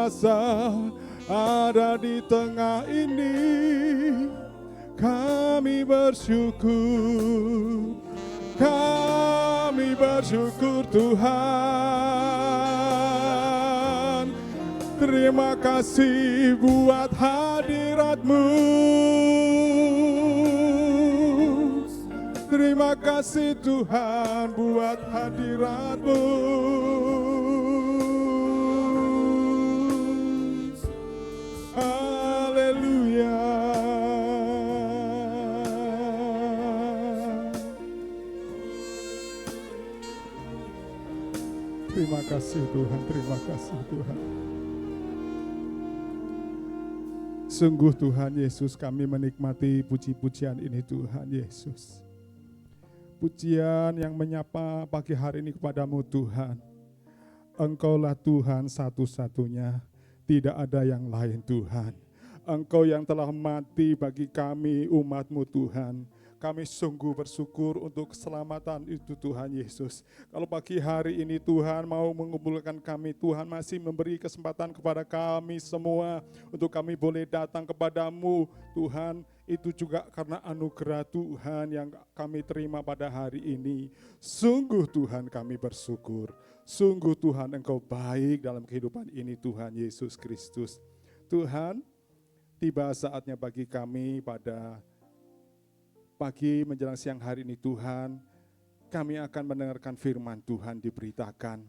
kuasa ada di tengah ini. Kami bersyukur Tuhan. Terima kasih buat hadirat-Mu. Terima kasih Tuhan buat hadirat-Mu. Haleluya. Terima kasih Tuhan, terima kasih Tuhan. Sungguh Tuhan Yesus, kami menikmati puji-pujian ini Tuhan Yesus. Pujian yang menyapa pagi hari ini kepadamu Tuhan. Engkaulah Tuhan satu-satunya, tidak ada yang lain Tuhan. Engkau yang telah mati bagi kami umat-Mu Tuhan. Kami sungguh bersyukur untuk keselamatan itu Tuhan Yesus. Kalau pagi hari ini Tuhan mau mengumpulkan kami, Tuhan masih memberi kesempatan kepada kami semua untuk kami boleh datang kepadamu Tuhan. Itu juga karena anugerah Tuhan yang kami terima pada hari ini. Sungguh Tuhan kami bersyukur. Sungguh Tuhan Engkau baik dalam kehidupan ini Tuhan Yesus Kristus. Tuhan, tiba saatnya bagi kami pada pagi menjelang siang hari ini Tuhan, kami akan mendengarkan firman Tuhan diberitakan.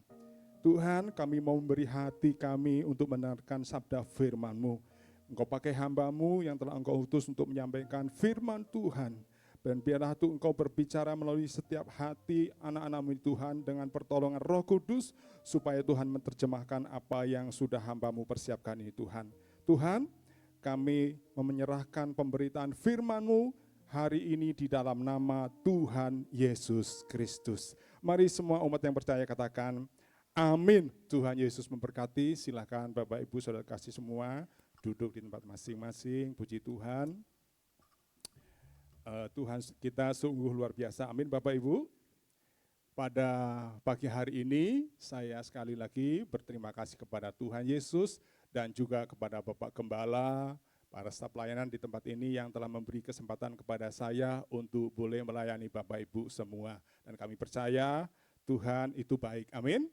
Tuhan, kami mau memberi hati kami untuk mendengarkan sabda firman-Mu. Engkau pakai hamba-Mu yang telah Engkau utus untuk menyampaikan firman Tuhan. Dan biarlah Tuhan Engkau berbicara melalui setiap hati anak-anak-Mu Tuhan dengan pertolongan Roh Kudus, supaya Tuhan menerjemahkan apa yang sudah hamba-Mu persiapkan ini Tuhan. Tuhan, kami menyerahkan pemberitaan firman-Mu hari ini di dalam nama Tuhan Yesus Kristus. Mari semua umat yang percaya katakan, amin. Tuhan Yesus memberkati. Silakan Bapak Ibu Saudara kasih semua duduk di tempat masing-masing. Puji Tuhan. Tuhan kita sungguh luar biasa. Amin Bapak Ibu. Pada pagi hari ini saya sekali lagi berterima kasih kepada Tuhan Yesus dan juga kepada Bapak Gembala, para staf pelayanan di tempat ini yang telah memberi kesempatan kepada saya untuk boleh melayani Bapak Ibu semua. Dan kami percaya Tuhan itu baik. Amin.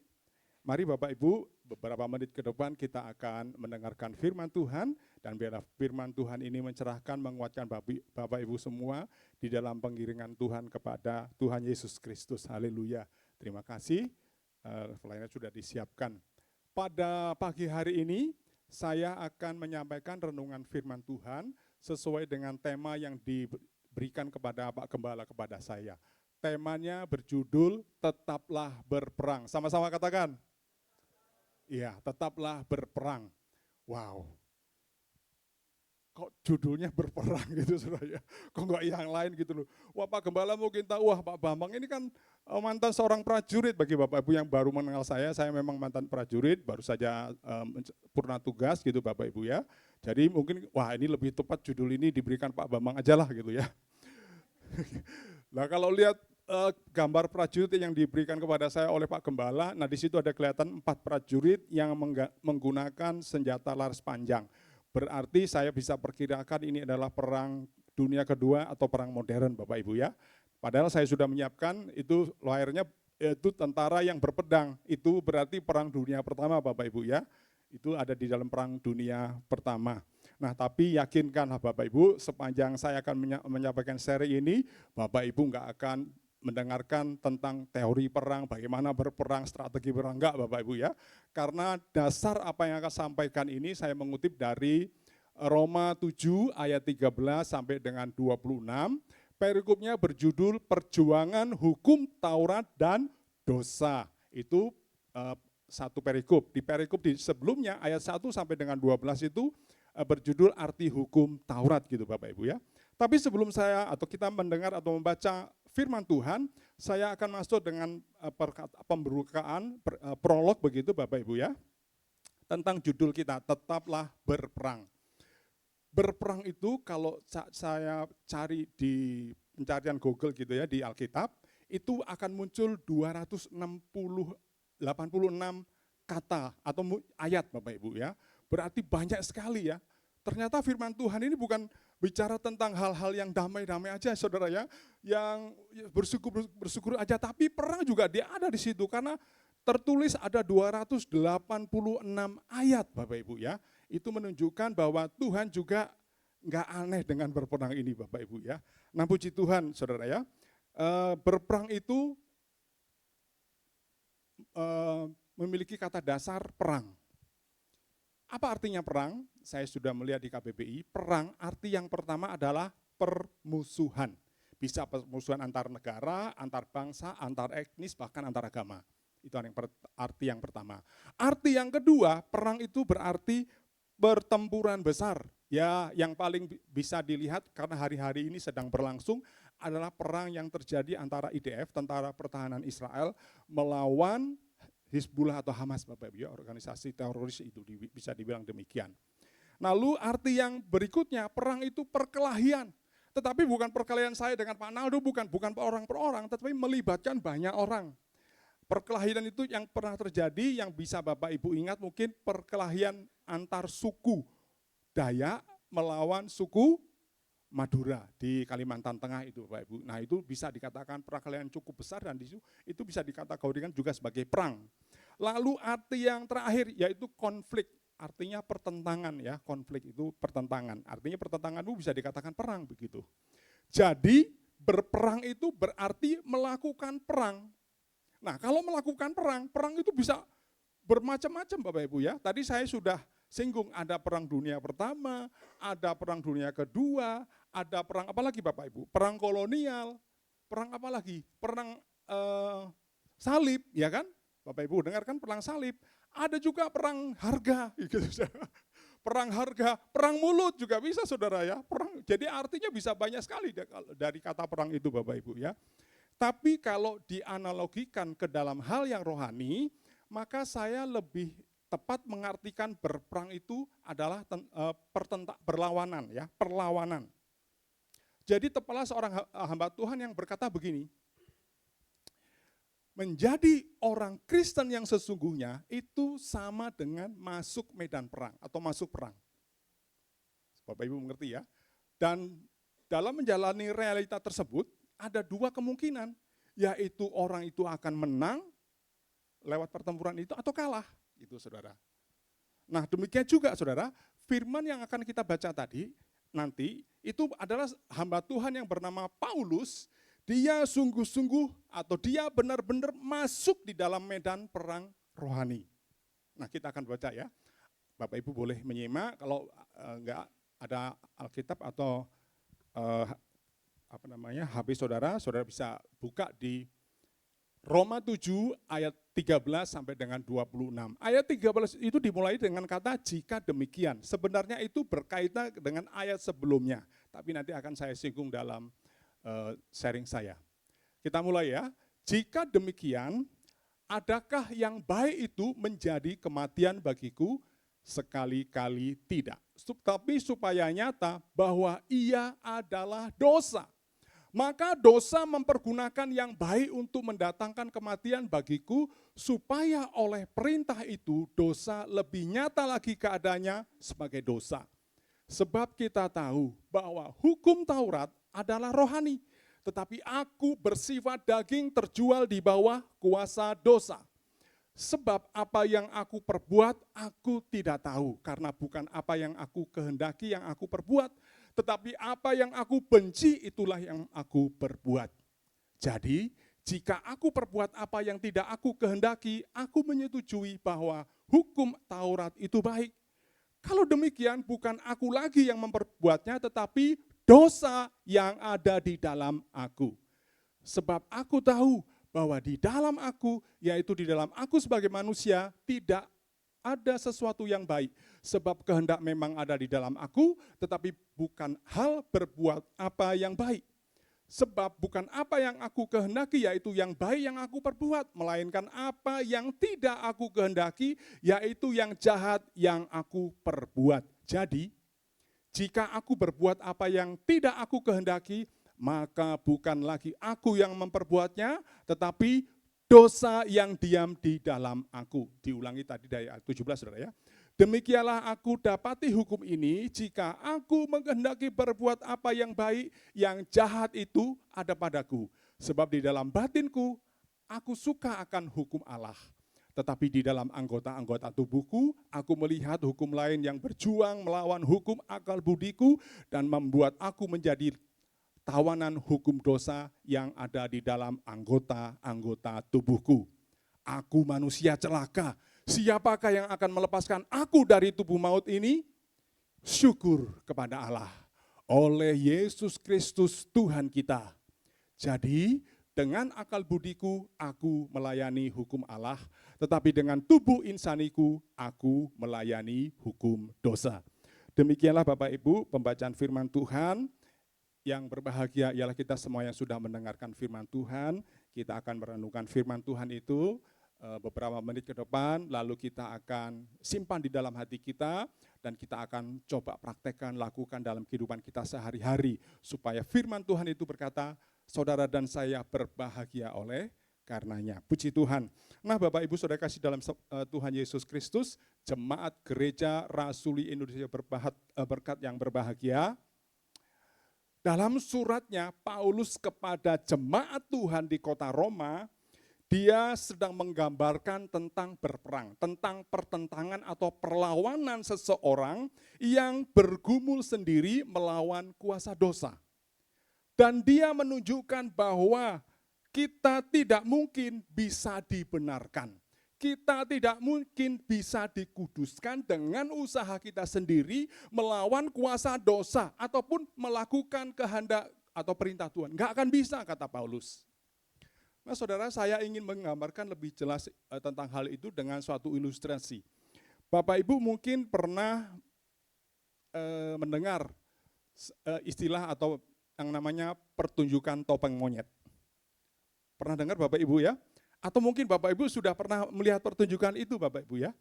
Mari Bapak Ibu, beberapa menit ke depan kita akan mendengarkan firman Tuhan, dan biarlah firman Tuhan ini mencerahkan, menguatkan Bapak Ibu semua di dalam pengiringan Tuhan kepada Tuhan Yesus Kristus. Haleluya. Terima kasih, pelayanan sudah disiapkan. Pada pagi hari ini, saya akan menyampaikan renungan firman Tuhan sesuai dengan tema yang diberikan kepada Pak Gembala kepada saya. Temanya berjudul Tetaplah Berperang. Sama-sama katakan. Iya, tetaplah berperang. Wow. Kok judulnya berperang gitu saudara ya? Kok enggak yang lain gitu loh. Wah Pak Gembala mungkin tahu, wah Pak Bambang ini kan mantan seorang prajurit. Bagi Bapak Ibu yang baru mengenal saya memang mantan prajurit, baru saja purna tugas gitu Bapak Ibu ya. Jadi mungkin wah ini lebih tepat judul ini diberikan Pak Bambang aja lah gitu ya. Nah kalau lihat gambar prajurit yang diberikan kepada saya oleh Pak Gembala, nah di situ ada kelihatan 4 prajurit yang menggunakan senjata laras panjang. Berarti saya bisa perkirakan ini adalah perang dunia kedua atau perang modern Bapak Ibu ya. Padahal saya sudah menyiapkan itu layarnya itu tentara yang berpedang, itu berarti perang dunia pertama Bapak Ibu ya. Itu ada di dalam perang dunia pertama. Nah tapi yakinkanlah Bapak Ibu, sepanjang saya akan menyampaikan seri ini, Bapak Ibu enggak akan mendengarkan tentang teori perang, bagaimana berperang, strategi perang, enggak Bapak Ibu ya. Karena dasar apa yang akan sampaikan ini saya mengutip dari Roma 7 ayat 13 sampai dengan 26. Perikopnya berjudul Perjuangan Hukum Taurat dan Dosa. Itu satu perikop. Di perikop di sebelumnya ayat 1 sampai dengan 12 itu berjudul Arti Hukum Taurat gitu Bapak Ibu ya. Tapi sebelum kita mendengar atau membaca firman Tuhan, saya akan masuk dengan pembukaan prolog begitu Bapak Ibu ya. Tentang judul kita, Tetaplah Berperang. Berperang itu kalau saya cari di pencarian Google gitu ya, di Alkitab, itu akan muncul 286 kata atau ayat Bapak Ibu ya. berarti banyak sekali ya. Ternyata firman Tuhan ini bukan bicara tentang hal-hal yang damai-damai aja saudara ya, yang bersyukur aja, tapi perang juga dia ada di situ karena tertulis ada 286 ayat Bapak Ibu ya. Itu menunjukkan bahwa Tuhan juga nggak aneh dengan berperang ini Bapak Ibu ya. Nah puji Tuhan saudara ya, berperang itu memiliki kata dasar perang. Apa artinya perang? Saya sudah melihat di KBBI, perang arti yang pertama adalah permusuhan. Bisa permusuhan antar negara, antar bangsa, antar etnis, bahkan antar agama. Itu arti yang pertama. Arti yang kedua, perang itu berarti pertempuran besar. Ya, yang paling bisa dilihat karena hari-hari ini sedang berlangsung adalah perang yang terjadi antara IDF, Tentara Pertahanan Israel, melawan Hizbullah atau Hamas, Bapak Ibu ya, organisasi teroris itu bisa dibilang demikian. Lalu arti yang berikutnya, perang itu perkelahian. Tetapi bukan perkelahian saya dengan Pak Naldo, bukan orang per orang, tetapi melibatkan banyak orang. Perkelahian itu yang pernah terjadi, yang bisa Bapak Ibu ingat mungkin perkelahian antar suku Dayak melawan suku Madura di Kalimantan Tengah itu Bapak Ibu. Nah itu bisa dikatakan perkelahian cukup besar dan itu bisa dikategorikan juga sebagai perang. Lalu arti yang terakhir yaitu konflik, artinya pertentangan ya, konflik itu pertentangan. Artinya pertentangan itu bisa dikatakan perang begitu. Jadi berperang itu berarti melakukan perang. Nah kalau melakukan perang, perang itu bisa bermacam-macam Bapak Ibu ya. Tadi saya sudah singgung ada perang dunia pertama, ada perang dunia kedua, ada perang apa lagi Bapak Ibu? Perang kolonial, perang apa lagi? Perang salib, ya kan? Bapak Ibu dengarkan perang salib. Ada juga perang harga, gitu. Perang harga, perang mulut juga bisa saudara ya. Jadi artinya bisa banyak sekali dari kata perang itu Bapak Ibu ya. Tapi kalau dianalogikan ke dalam hal yang rohani, maka saya lebih tepat mengartikan berperang itu adalah berlawanan ya, perlawanan. Jadi tepalah seorang hamba Tuhan yang berkata begini, menjadi orang Kristen yang sesungguhnya itu sama dengan masuk medan perang atau masuk perang. Bapak Ibu mengerti ya? Dan dalam menjalani realita tersebut ada dua kemungkinan, yaitu orang itu akan menang lewat pertempuran itu atau kalah, itu saudara. Nah demikian juga saudara, firman yang akan kita baca tadi, nanti itu adalah hamba Tuhan yang bernama Paulus, dia sungguh-sungguh atau dia benar-benar masuk di dalam medan perang rohani. Nah kita akan baca ya, Bapak Ibu boleh menyimak, kalau enggak ada Alkitab atau HP saudara, saudara bisa buka di Roma 7 ayat 13 sampai dengan 26. Ayat 13 itu dimulai dengan kata jika demikian. Sebenarnya itu berkaitan dengan ayat sebelumnya, tapi nanti akan saya singgung dalam sharing saya. Kita mulai ya. Jika demikian, adakah yang baik itu menjadi kematian bagiku? Sekali-kali tidak. Tapi supaya nyata bahwa ia adalah dosa. Maka dosa mempergunakan yang baik untuk mendatangkan kematian bagiku, supaya oleh perintah itu dosa lebih nyata lagi keadaannya sebagai dosa. Sebab kita tahu bahwa hukum Taurat adalah rohani, tetapi aku bersifat daging terjual di bawah kuasa dosa. Sebab apa yang aku perbuat, aku tidak tahu, karena bukan apa yang aku kehendaki yang aku perbuat, tetapi apa yang aku benci itulah yang aku perbuat. Jadi, jika aku perbuat apa yang tidak aku kehendaki, aku menyetujui bahwa hukum Taurat itu baik. Kalau demikian, bukan aku lagi yang memperbuatnya, tetapi dosa yang ada di dalam aku. Sebab aku tahu bahwa di dalam aku, yaitu di dalam aku sebagai manusia, tidak ada sesuatu yang baik. Sebab kehendak memang ada di dalam aku, tetapi bukan hal berbuat apa yang baik. Sebab bukan apa yang aku kehendaki, yaitu yang baik yang aku perbuat, melainkan apa yang tidak aku kehendaki, yaitu yang jahat yang aku perbuat. Jadi, jika aku berbuat apa yang tidak aku kehendaki, maka bukan lagi aku yang memperbuatnya, tetapi dosa yang diam di dalam aku. Diulangi tadi dari ayat 17 saudara ya. Demikianlah aku dapati hukum ini, jika aku menghendaki berbuat apa yang baik, yang jahat itu ada padaku. Sebab di dalam batinku, aku suka akan hukum Allah. Tetapi di dalam anggota-anggota tubuhku, aku melihat hukum lain yang berjuang melawan hukum akal budiku dan membuat aku menjadi tawanan hukum dosa yang ada di dalam anggota-anggota tubuhku. Aku manusia celaka, siapakah yang akan melepaskan aku dari tubuh maut ini? Syukur kepada Allah, oleh Yesus Kristus Tuhan kita. Jadi, dengan akal budiku, aku melayani hukum Allah, tetapi dengan tubuh insaniku, aku melayani hukum dosa. Demikianlah Bapak Ibu, pembacaan firman Tuhan. Yang berbahagia ialah kita semua yang sudah mendengarkan firman Tuhan. Kita akan merenungkan firman Tuhan itu beberapa menit ke depan, lalu kita akan simpan di dalam hati kita, dan kita akan coba praktekkan, lakukan dalam kehidupan kita sehari-hari, supaya firman Tuhan itu berkata, saudara dan saya berbahagia oleh karenanya. Puji Tuhan. Nah Bapak Ibu Saudara kasih dalam Tuhan Yesus Kristus, Jemaat Gereja Rasuli Indonesia Berkat yang berbahagia, dalam suratnya Paulus kepada jemaat Tuhan di kota Roma, dia sedang menggambarkan tentang berperang, tentang pertentangan atau perlawanan seseorang yang bergumul sendiri melawan kuasa dosa. Dan dia menunjukkan bahwa kita tidak mungkin bisa dibenarkan. Kita tidak mungkin bisa dikuduskan dengan usaha kita sendiri melawan kuasa dosa ataupun melakukan kehendak atau perintah Tuhan. Enggak akan bisa, kata Paulus. Nah saudara, saya ingin menggambarkan lebih jelas tentang hal itu dengan suatu ilustrasi. Bapak Ibu mungkin pernah mendengar istilah atau yang namanya pertunjukan topeng monyet. Pernah dengar Bapak Ibu ya? Atau mungkin Bapak Ibu sudah pernah melihat pertunjukan itu Bapak Ibu ya,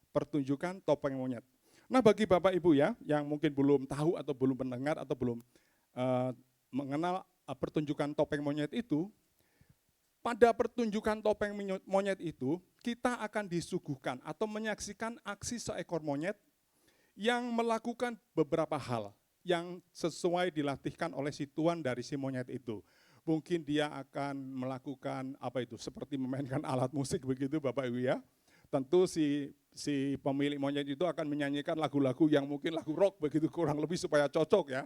pertunjukan topeng monyet. Nah bagi Bapak Ibu ya, yang mungkin belum tahu atau belum mendengar atau belum mengenal pertunjukan topeng monyet itu, pada pertunjukan topeng monyet itu, kita akan disuguhkan atau menyaksikan aksi seekor monyet yang melakukan beberapa hal yang sesuai dilatihkan oleh si tuan dari si monyet itu. Mungkin dia akan melakukan seperti memainkan alat musik begitu Bapak Ibu ya. Tentu si pemilik monyet itu akan menyanyikan lagu-lagu yang mungkin lagu rock begitu kurang lebih supaya cocok ya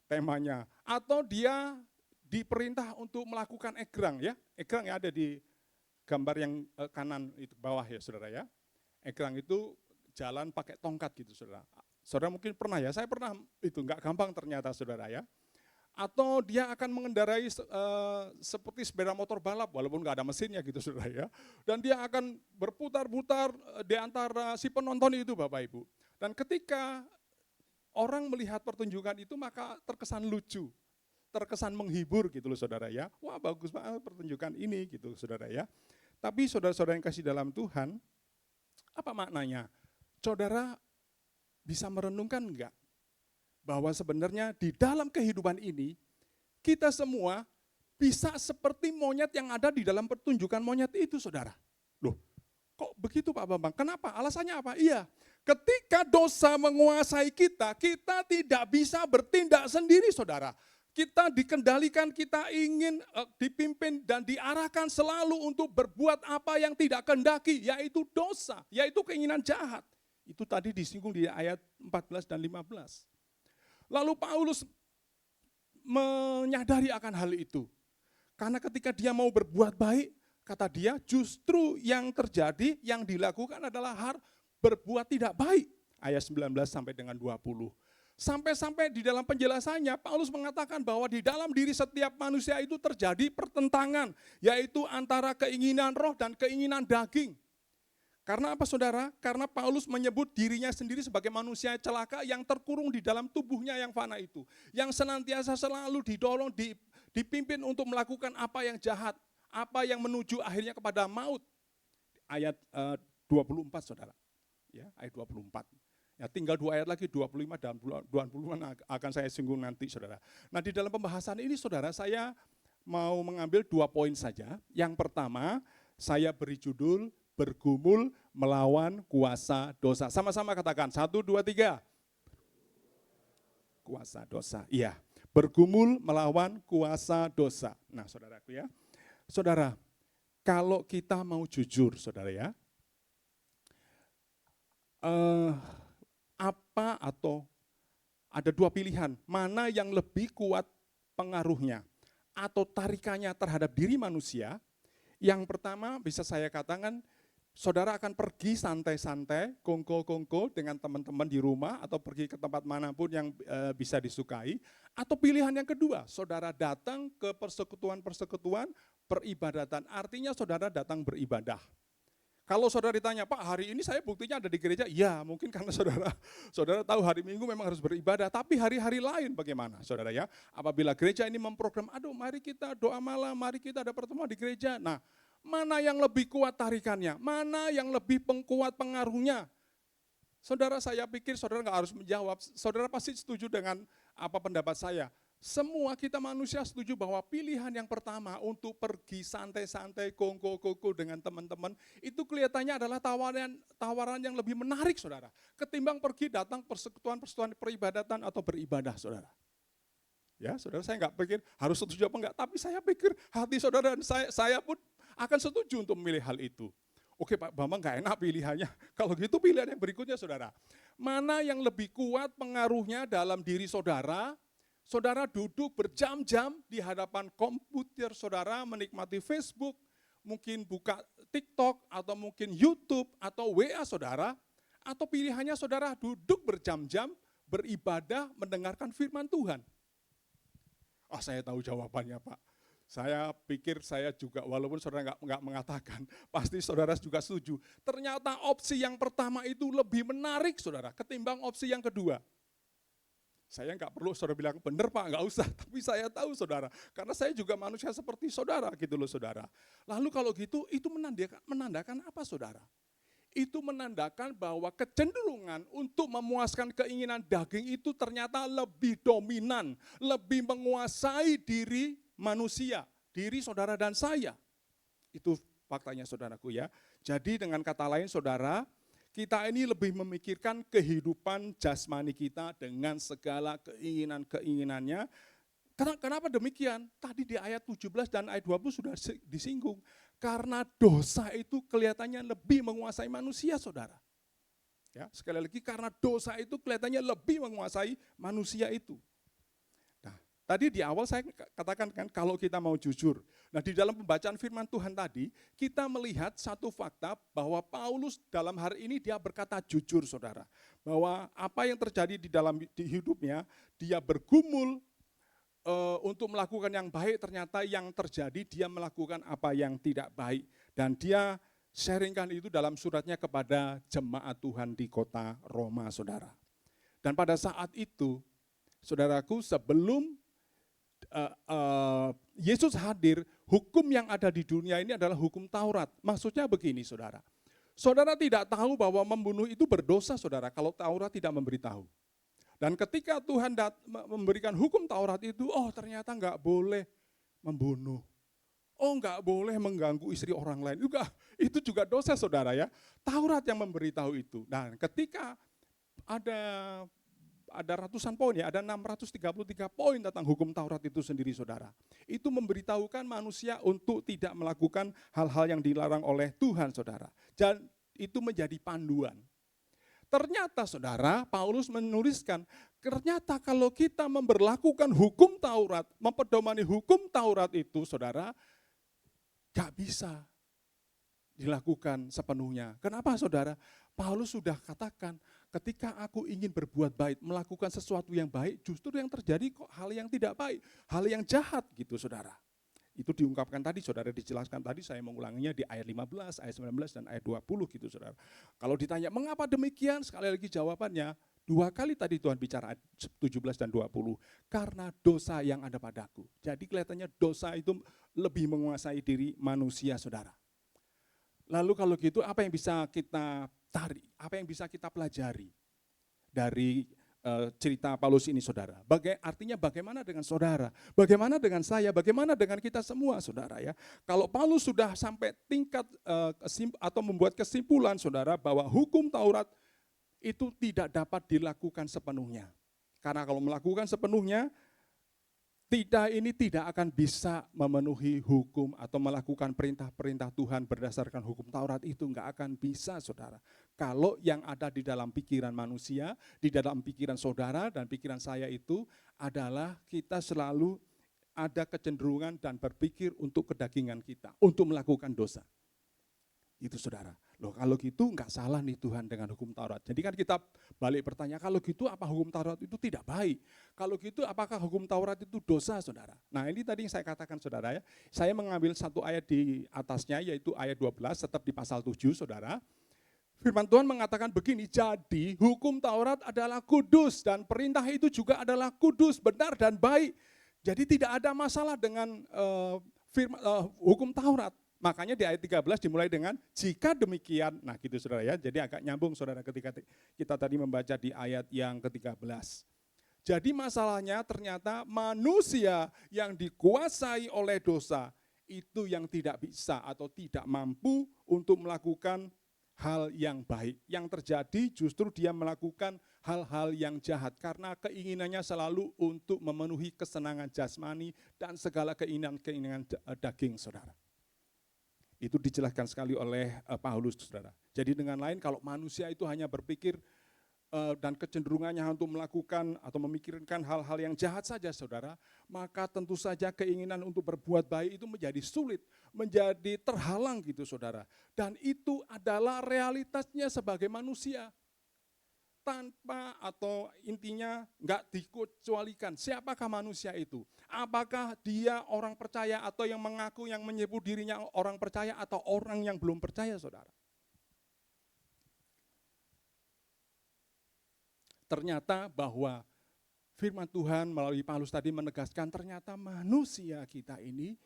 temanya. Atau dia diperintah untuk melakukan egrang ya. Egrang yang ada di gambar yang kanan itu bawah ya Saudara ya. Egrang itu jalan pakai tongkat gitu Saudara. Saudara mungkin pernah ya, saya pernah itu enggak gampang ternyata Saudara ya. Atau dia akan mengendarai seperti sepeda motor balap, walaupun nggak ada mesinnya gitu Saudara ya. Dan dia akan berputar-putar di antara si penonton itu Bapak Ibu. Dan ketika orang melihat pertunjukan itu maka terkesan lucu, terkesan menghibur gitu loh Saudara ya. Wah bagus banget pertunjukan ini gitu Saudara ya. Tapi saudara-saudara yang kasih dalam Tuhan, apa maknanya? Saudara bisa merenungkan enggak? Bahwa sebenarnya di dalam kehidupan ini, kita semua bisa seperti monyet yang ada di dalam pertunjukan monyet itu, saudara. Loh, kok begitu Pak Bambang? Kenapa? Alasannya apa? Iya, ketika dosa menguasai kita, kita tidak bisa bertindak sendiri, saudara. Kita dikendalikan, kita ingin dipimpin dan diarahkan selalu untuk berbuat apa yang tidak kehendaki, yaitu dosa, yaitu keinginan jahat. Itu tadi disinggung di ayat 14 dan 15. Lalu Paulus menyadari akan hal itu. Karena ketika dia mau berbuat baik, kata dia justru yang terjadi, yang dilakukan adalah berbuat tidak baik. Ayat 19 sampai dengan 20. Sampai-sampai di dalam penjelasannya, Paulus mengatakan bahwa di dalam diri setiap manusia itu terjadi pertentangan, yaitu antara keinginan roh dan keinginan daging. Karena apa saudara? Karena Paulus menyebut dirinya sendiri sebagai manusia celaka yang terkurung di dalam tubuhnya yang fana itu. Yang senantiasa selalu didorong, dipimpin untuk melakukan apa yang jahat, apa yang menuju akhirnya kepada maut. Ayat 24 saudara, ya, ayat 24. Ya, tinggal 2 ayat lagi, 25 dan 25 akan saya singgung nanti saudara. Nah di dalam pembahasan ini saudara, saya mau mengambil 2 poin saja. Yang pertama, saya beri judul bergumul melawan kuasa dosa. Sama-sama katakan, 1, 2, 3. Kuasa dosa, iya. Bergumul melawan kuasa dosa. Nah saudaraku ya, saudara, kalau kita mau jujur saudara ya, apa atau ada dua pilihan, mana yang lebih kuat pengaruhnya atau tarikannya terhadap diri manusia. Yang pertama bisa saya katakan, saudara akan pergi santai-santai, kongko-kongko dengan teman-teman di rumah atau pergi ke tempat manapun yang bisa disukai. Atau pilihan yang kedua, saudara datang ke persekutuan-persekutuan peribadatan, artinya saudara datang beribadah. Kalau saudara ditanya, Pak hari ini saya buktinya ada di gereja, ya mungkin karena saudara tahu hari Minggu memang harus beribadah, tapi hari-hari lain bagaimana saudara ya? Apabila gereja ini memprogram, aduh mari kita doa malam, mari kita ada pertemuan di gereja. Nah, mana yang lebih kuat tarikannya? Mana yang lebih kuat pengaruhnya? Saudara, saya pikir saudara nggak harus menjawab, saudara pasti setuju dengan apa pendapat saya. Semua kita manusia setuju bahwa pilihan yang pertama untuk pergi santai-santai, kongko-kongko dengan teman-teman, itu kelihatannya adalah tawaran yang lebih menarik saudara, ketimbang pergi datang persekutuan-persekutuan peribadatan atau beribadah saudara. Ya saudara, saya nggak pikir harus setuju apa enggak, tapi saya pikir hati saudara dan saya pun akan setuju untuk memilih hal itu. Oke Pak Bambang, nggak enak pilihannya. Kalau gitu pilihan yang berikutnya saudara, mana yang lebih kuat pengaruhnya dalam diri saudara? Saudara duduk berjam-jam di hadapan komputer saudara, menikmati Facebook, mungkin buka TikTok, atau mungkin YouTube, atau WA saudara, atau pilihannya saudara duduk berjam-jam, beribadah, mendengarkan firman Tuhan. Saya tahu jawabannya Pak. Saya pikir saya juga, walaupun saudara nggak mengatakan, pasti saudara juga setuju. Ternyata opsi yang pertama itu lebih menarik saudara, ketimbang opsi yang kedua. Saya nggak perlu saudara bilang, benar Pak, nggak usah. Tapi saya tahu saudara, karena saya juga manusia seperti saudara gitu loh saudara. Lalu kalau gitu, itu menandakan apa saudara? Itu menandakan bahwa kecenderungan untuk memuaskan keinginan daging itu ternyata lebih dominan, lebih menguasai diri manusia, diri saudara dan saya. Itu faktanya saudaraku ya. Jadi dengan kata lain saudara, kita ini lebih memikirkan kehidupan jasmani kita dengan segala keinginan-keinginannya. Kenapa demikian? Tadi di ayat 17 dan ayat 20 sudah disinggung. Karena dosa itu kelihatannya lebih menguasai manusia, saudara. Ya, sekali lagi karena dosa itu kelihatannya lebih menguasai manusia itu. Tadi di awal saya katakan kan kalau kita mau jujur. Nah di dalam pembacaan firman Tuhan tadi, kita melihat satu fakta bahwa Paulus dalam hari ini dia berkata jujur saudara. Bahwa apa yang terjadi di hidupnya, dia bergumul untuk melakukan yang baik, ternyata yang terjadi dia melakukan apa yang tidak baik. Dan dia sharingkan itu dalam suratnya kepada jemaat Tuhan di kota Roma saudara. Dan pada saat itu, saudaraku sebelum Yesus hadir, hukum yang ada di dunia ini adalah hukum Taurat. Maksudnya begini saudara, saudara tidak tahu bahwa membunuh itu berdosa saudara kalau Taurat tidak memberitahu. Dan ketika Tuhan memberikan hukum Taurat itu, ternyata enggak boleh membunuh. Enggak boleh mengganggu istri orang lain. Itu juga dosa saudara ya. Taurat yang memberitahu itu. Dan ketika ada ratusan poin ya, ada 633 poin tentang hukum Taurat itu sendiri saudara. Itu memberitahukan manusia untuk tidak melakukan hal-hal yang dilarang oleh Tuhan saudara. Dan itu menjadi panduan. Ternyata saudara, Paulus menuliskan, ternyata kalau kita memberlakukan hukum Taurat, mempedomani hukum Taurat itu saudara, gak bisa dilakukan sepenuhnya. Kenapa saudara? Paulus sudah katakan, ketika aku ingin berbuat baik, melakukan sesuatu yang baik, justru yang terjadi kok hal yang tidak baik, hal yang jahat gitu saudara. Itu diungkapkan tadi, saudara dijelaskan tadi, saya mengulanginya di ayat 15, ayat 19, dan ayat 20 gitu saudara. Kalau ditanya, mengapa demikian? Sekali lagi jawabannya, 2 kali tadi Tuhan bicara ayat 17 dan 20, karena dosa yang ada padaku. Jadi kelihatannya dosa itu lebih menguasai diri manusia saudara. Lalu kalau gitu apa yang bisa kita tarik, apa yang bisa kita pelajari dari cerita Paulus ini saudara. Artinya bagaimana dengan saudara? Bagaimana dengan saya? Bagaimana dengan kita semua saudara ya? Kalau Paulus sudah sampai tingkat atau membuat kesimpulan saudara bahwa hukum Taurat itu tidak dapat dilakukan sepenuhnya. Karena kalau melakukan sepenuhnya, ini tidak akan bisa memenuhi hukum atau melakukan perintah-perintah Tuhan berdasarkan hukum Taurat itu enggak akan bisa saudara. Kalau yang ada di dalam pikiran manusia, di dalam pikiran saudara dan pikiran saya itu adalah kita selalu ada kecenderungan dan berpikir untuk kedagingan kita, untuk melakukan dosa. Itu saudara. Loh kalau gitu enggak salah nih Tuhan dengan hukum Taurat. Jadi kan kita balik bertanya, kalau gitu apa hukum Taurat itu tidak baik? Kalau gitu apakah hukum Taurat itu dosa saudara? Nah ini tadi yang saya katakan saudara ya, saya mengambil satu ayat di atasnya yaitu ayat 12 tetap di pasal 7 saudara. Firman Tuhan mengatakan begini, jadi hukum Taurat adalah kudus dan perintah itu juga adalah kudus, benar dan baik. Jadi tidak ada masalah dengan hukum Taurat. Makanya di ayat 13 dimulai dengan jika demikian, nah gitu saudara ya, jadi agak nyambung saudara ketika kita tadi membaca di ayat yang ke-13. Jadi masalahnya ternyata manusia yang dikuasai oleh dosa, itu yang tidak bisa atau tidak mampu untuk melakukan hal yang baik. Yang terjadi justru dia melakukan hal-hal yang jahat karena keinginannya selalu untuk memenuhi kesenangan jasmani dan segala keinginan daging saudara. Itu dijelaskan sekali oleh Paulus saudara. Jadi dengan lain kalau manusia itu hanya berpikir dan kecenderungannya untuk melakukan atau memikirkan hal-hal yang jahat saja saudara, maka tentu saja keinginan untuk berbuat baik itu menjadi sulit, menjadi terhalang gitu saudara. Dan itu adalah realitasnya sebagai manusia. Tanpa atau intinya enggak dikecualikan, siapakah manusia itu? Apakah dia orang percaya atau yang mengaku yang menyebut dirinya orang percaya atau orang yang belum percaya saudara? Ternyata bahwa firman Tuhan melalui Paulus tadi menegaskan ternyata manusia kita ini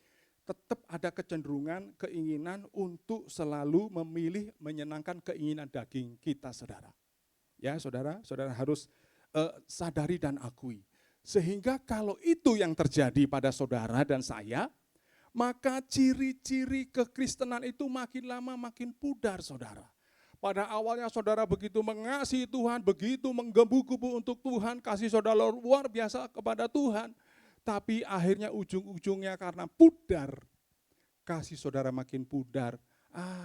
tetap ada kecenderungan, keinginan untuk selalu memilih menyenangkan keinginan daging kita saudara. Ya saudara harus sadari dan akui. Sehingga kalau itu yang terjadi pada saudara dan saya, maka ciri-ciri kekristenan itu makin lama makin pudar saudara. Pada awalnya saudara begitu mengasihi Tuhan, begitu menggebu-gebu untuk Tuhan, kasih saudara luar biasa kepada Tuhan. Tapi akhirnya ujung-ujungnya karena pudar, kasih saudara makin pudar.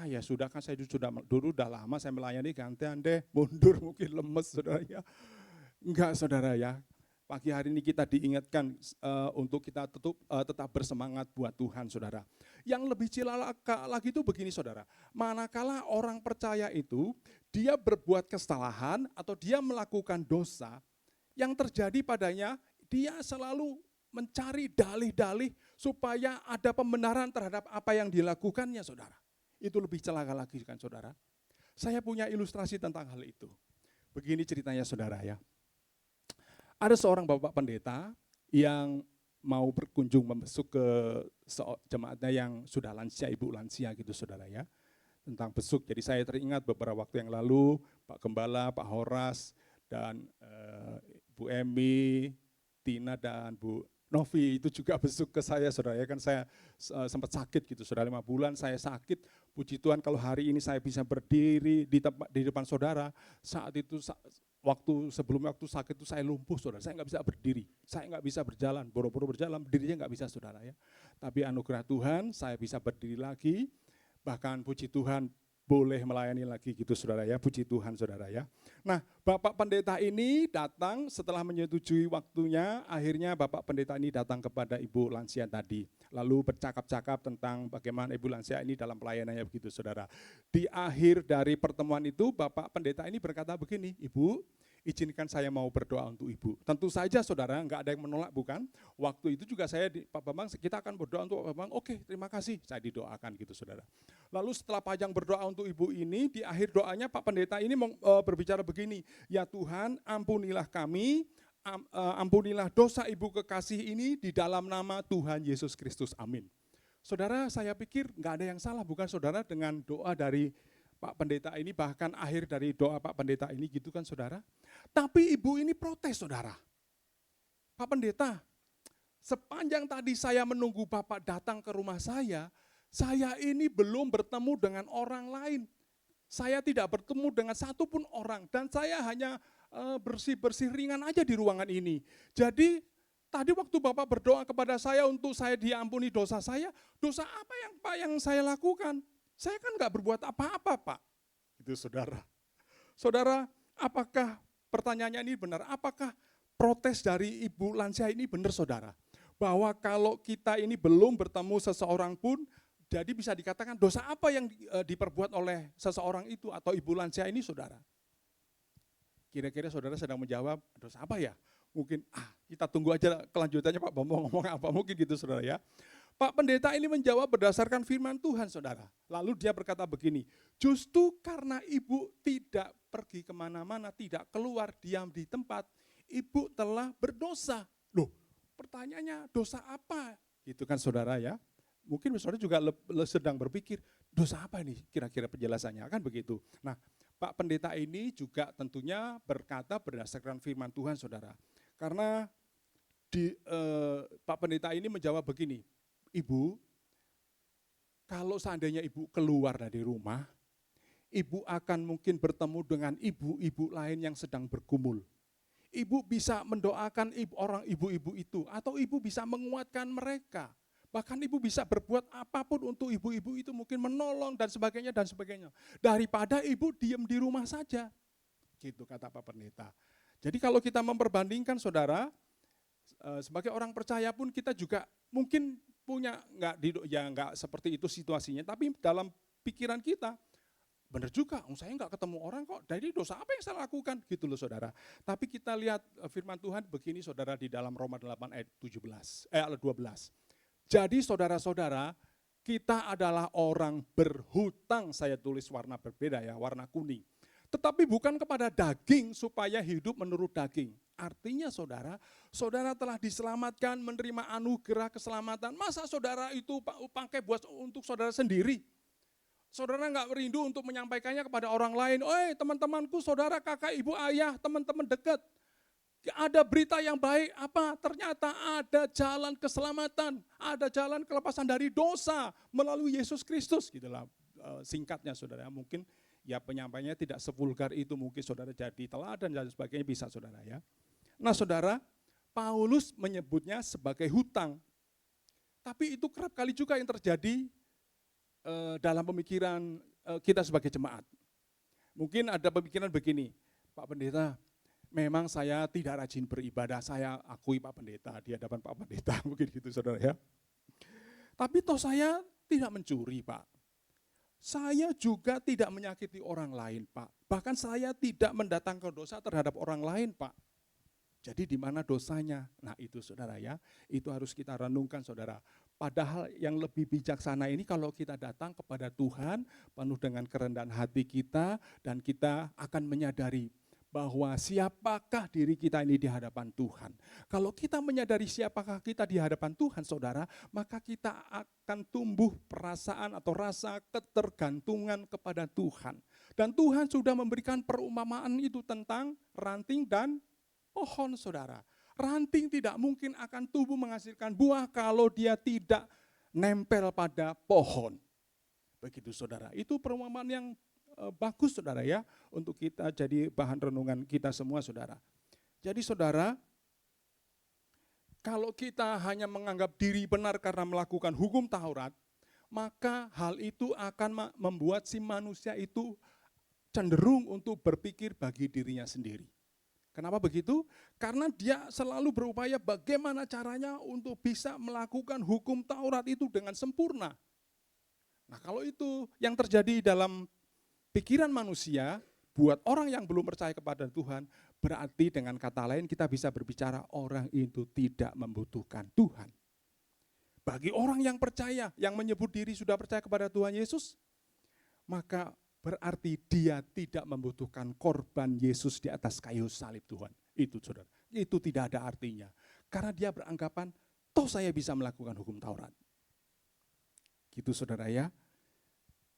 Ya sudah kan saya dulu udah lama saya melayani gantian deh, mundur mungkin lemes saudara ya. Enggak saudara ya, pagi hari ini kita diingatkan untuk kita tetap bersemangat buat Tuhan saudara. Yang lebih cilaka lagi itu begini saudara, manakala orang percaya itu dia berbuat kesalahan atau dia melakukan dosa, yang terjadi padanya dia selalu mencari dalih-dalih supaya ada pembenaran terhadap apa yang dilakukannya saudara. Itu lebih celaka lagi kan saudara. Saya punya ilustrasi tentang hal itu. Begini ceritanya saudara ya. Ada seorang bapak pendeta yang mau berkunjung membesuk ke jemaatnya yang sudah lansia, ibu lansia gitu saudara ya. Tentang besuk, jadi saya teringat beberapa waktu yang lalu Pak Gembala, Pak Horas, dan Bu Emi, Tina dan Bu Novi itu juga besuk ke saya saudara ya, kan saya sempat sakit gitu saudara, 5 bulan saya sakit, puji Tuhan kalau hari ini saya bisa berdiri di depan saudara, saat itu sebelum waktu sakit itu saya lumpuh saudara, saya nggak bisa berdiri, saya nggak bisa berjalan, boro-boro berjalan, berdirinya nggak bisa saudara ya, tapi anugerah Tuhan saya bisa berdiri lagi, bahkan puji Tuhan boleh melayani lagi gitu saudara ya, puji Tuhan saudara ya. Nah Bapak Pendeta ini datang setelah menyetujui waktunya, akhirnya Bapak Pendeta ini datang kepada Ibu lansia tadi, lalu bercakap-cakap tentang bagaimana Ibu lansia ini dalam pelayanannya begitu saudara. Di akhir dari pertemuan itu Bapak Pendeta ini berkata begini, Ibu izinkan saya mau berdoa untuk Ibu. Tentu saja saudara, enggak ada yang menolak bukan? Waktu itu juga saya Pak Bambang, kita akan berdoa untuk Pak Bambang, oke terima kasih, saya didoakan gitu saudara. Lalu setelah panjang berdoa untuk Ibu ini, di akhir doanya Pak Pendeta ini berbicara begini, ya Tuhan ampunilah kami, ampunilah dosa Ibu kekasih ini di dalam nama Tuhan Yesus Kristus, amin. Saudara saya pikir enggak ada yang salah bukan saudara dengan doa dari Pak Pendeta ini, bahkan akhir dari doa Pak Pendeta ini gitu kan saudara. Tapi ibu ini protes saudara. Pak Pendeta, sepanjang tadi saya menunggu Bapak datang ke rumah saya ini belum bertemu dengan orang lain. Saya tidak bertemu dengan satupun orang dan saya hanya bersih-bersih ringan aja di ruangan ini. Jadi tadi waktu Bapak berdoa kepada saya untuk saya diampuni dosa apa yang saya lakukan? Saya kan nggak berbuat apa-apa Pak. Itu saudara. Saudara, apakah pertanyaannya ini benar? Apakah protes dari ibu lansia ini benar saudara? Bahwa kalau kita ini belum bertemu seseorang pun, jadi bisa dikatakan dosa apa yang diperbuat oleh seseorang itu atau ibu lansia ini saudara? Kira-kira saudara sedang menjawab, dosa apa ya? Mungkin kita tunggu aja kelanjutannya Pak Bambang ngomong apa, mungkin gitu saudara ya. Pak Pendeta ini menjawab berdasarkan firman Tuhan saudara. Lalu dia berkata begini, justru karena ibu tidak pergi kemana-mana, tidak keluar, diam di tempat, ibu telah berdosa. Loh, pertanyaannya dosa apa? Gitu kan saudara ya. Mungkin saudara juga sedang berpikir, dosa apa ini kira-kira penjelasannya, kan begitu. Nah, Pak Pendeta ini juga tentunya berkata berdasarkan firman Tuhan saudara. Karena Pak Pendeta ini menjawab begini, Ibu, kalau seandainya ibu keluar dari rumah, ibu akan mungkin bertemu dengan ibu-ibu lain yang sedang bergumul. Ibu bisa mendoakan orang ibu-ibu itu, atau ibu bisa menguatkan mereka. Bahkan ibu bisa berbuat apapun untuk ibu-ibu itu, mungkin menolong dan sebagainya dan sebagainya. Daripada ibu diam di rumah saja. Gitu kata Pak Pendeta. Jadi kalau kita memperbandingkan saudara, sebagai orang percaya pun kita juga mungkin punya nggak seperti itu situasinya, tapi dalam pikiran kita benar juga, saya nggak ketemu orang kok, jadi dosa apa yang saya lakukan gitu loh saudara. Tapi kita lihat firman Tuhan begini saudara di dalam Roma 8 ayat 12. Jadi saudara-saudara, kita adalah orang berhutang, saya tulis warna berbeda ya, warna kuning. Tetapi bukan kepada daging supaya hidup menurut daging. Artinya saudara telah diselamatkan, menerima anugerah keselamatan. Masa saudara itu pakai buat untuk saudara sendiri? Saudara nggak merindu untuk menyampaikannya kepada orang lain. Teman-temanku, saudara, kakak, ibu, ayah, teman-teman dekat. Ada berita yang baik, apa? Ternyata ada jalan keselamatan, ada jalan kelepasan dari dosa melalui Yesus Kristus. Gitulah singkatnya saudara. Mungkin ya penyampaiannya tidak sevulgar itu, mungkin saudara jadi teladan dan sebagainya bisa saudara ya. Nah saudara, Paulus menyebutnya sebagai hutang. Tapi itu kerap kali juga yang terjadi dalam pemikiran kita sebagai jemaat. Mungkin ada pemikiran begini, Pak Pendeta, memang saya tidak rajin beribadah, saya akui Pak Pendeta, di hadapan Pak Pendeta, mungkin gitu saudara ya. Tapi toh saya tidak mencuri Pak. Saya juga tidak menyakiti orang lain Pak. Bahkan saya tidak mendatangkan dosa terhadap orang lain Pak. Jadi di mana dosanya? Nah itu saudara ya, itu harus kita renungkan saudara. Padahal yang lebih bijaksana ini kalau kita datang kepada Tuhan penuh dengan kerendahan hati kita dan kita akan menyadari bahwa siapakah diri kita ini di hadapan Tuhan. Kalau kita menyadari siapakah kita di hadapan Tuhan saudara, maka kita akan tumbuh perasaan atau rasa ketergantungan kepada Tuhan. Dan Tuhan sudah memberikan perumpamaan itu tentang ranting dan pohon saudara. Ranting tidak mungkin akan tumbuh menghasilkan buah kalau dia tidak nempel pada pohon. Begitu saudara, itu perumpamaan yang bagus saudara ya, untuk kita jadi bahan renungan kita semua saudara. Jadi saudara, kalau kita hanya menganggap diri benar karena melakukan hukum Taurat, maka hal itu akan membuat si manusia itu cenderung untuk berpikir bagi dirinya sendiri. Kenapa begitu? Karena dia selalu berupaya bagaimana caranya untuk bisa melakukan hukum Taurat itu dengan sempurna. Nah kalau itu yang terjadi dalam pikiran manusia, buat orang yang belum percaya kepada Tuhan, berarti dengan kata lain kita bisa berbicara orang itu tidak membutuhkan Tuhan. Bagi orang yang percaya, yang menyebut diri sudah percaya kepada Tuhan Yesus, maka berarti dia tidak membutuhkan korban Yesus di atas kayu salib Tuhan. Itu saudara, itu tidak ada artinya. Karena dia beranggapan, toh saya bisa melakukan hukum Taurat. Gitu saudara ya.